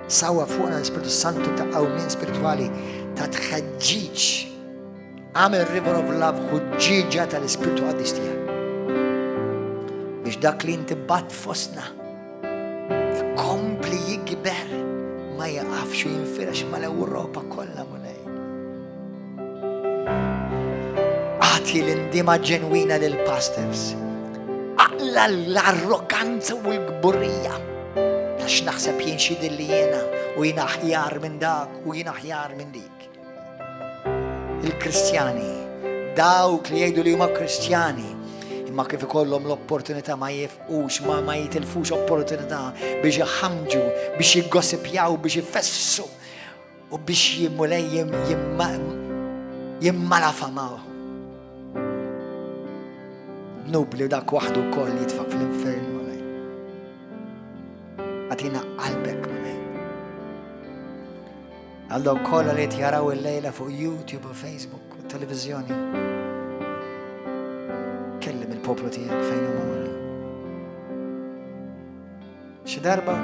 Sawa fuqna l-Ispiritu Santu ta' qawmien spirituali ta' tħeġġiġ. Għamel River of Love ħuġġiġa tal-Ispiritu Qaddis tiegħek. Biex dak li inti bat fostna ikompli jikber ma jaqafx u jinfirax mal-Ewropa kollha mulej. Għati l-indima ġenwina lill-pastors. Aqla l-arroganza u l-gburrija. Għax naħseb jien xi dilli jiena u jien aħjar minn dak u jien aħjar minn dik. Il-Kristjani, dawk li jgħidu li huma Kristjani, imma kif ikollhom l-opportunità ma jifqux, ma jitilfux opportunità biex jaħamġu, biex jiggossipjaw, biex jifessu u biex jimmulej jimmalafamaw. Nubli dak waħdu koll jitfaq fl-infern mulej. Għatina qalbek mulej. Għaldaw kolla li jaraw il-lejla fuq YouTube u Facebook u televizjoni. Kellim il-poplu tijak fejn huma mulej. Xi darba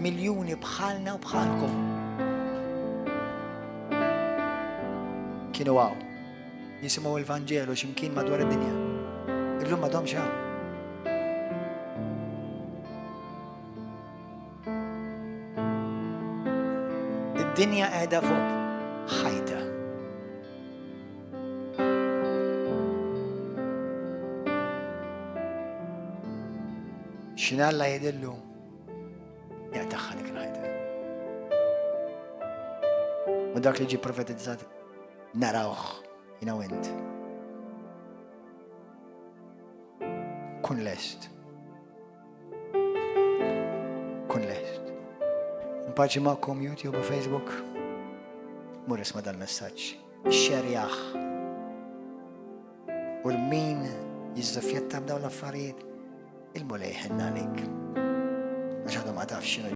miljuni bħalna u bħalkom kienu għaw jisimaw il-Vangelu ximkien madwar id-dinja. Illum madhom xa. Id-dinja qiegħda fuq ħajta. X'Alla jgħidillu jaqtaħħa dik il-ħajta. U dak li ġie profetizzat narawh jina u int. Kun lest. Kun lest. Npaċi ma'kom YouTube u Facebook. Mur isma dal-messaġġ. Xerjaħ. U l-min jiżdafjetta b'daw l-affarijiet il-mulej ħenna għalik. Għax għadu ma tafx xinu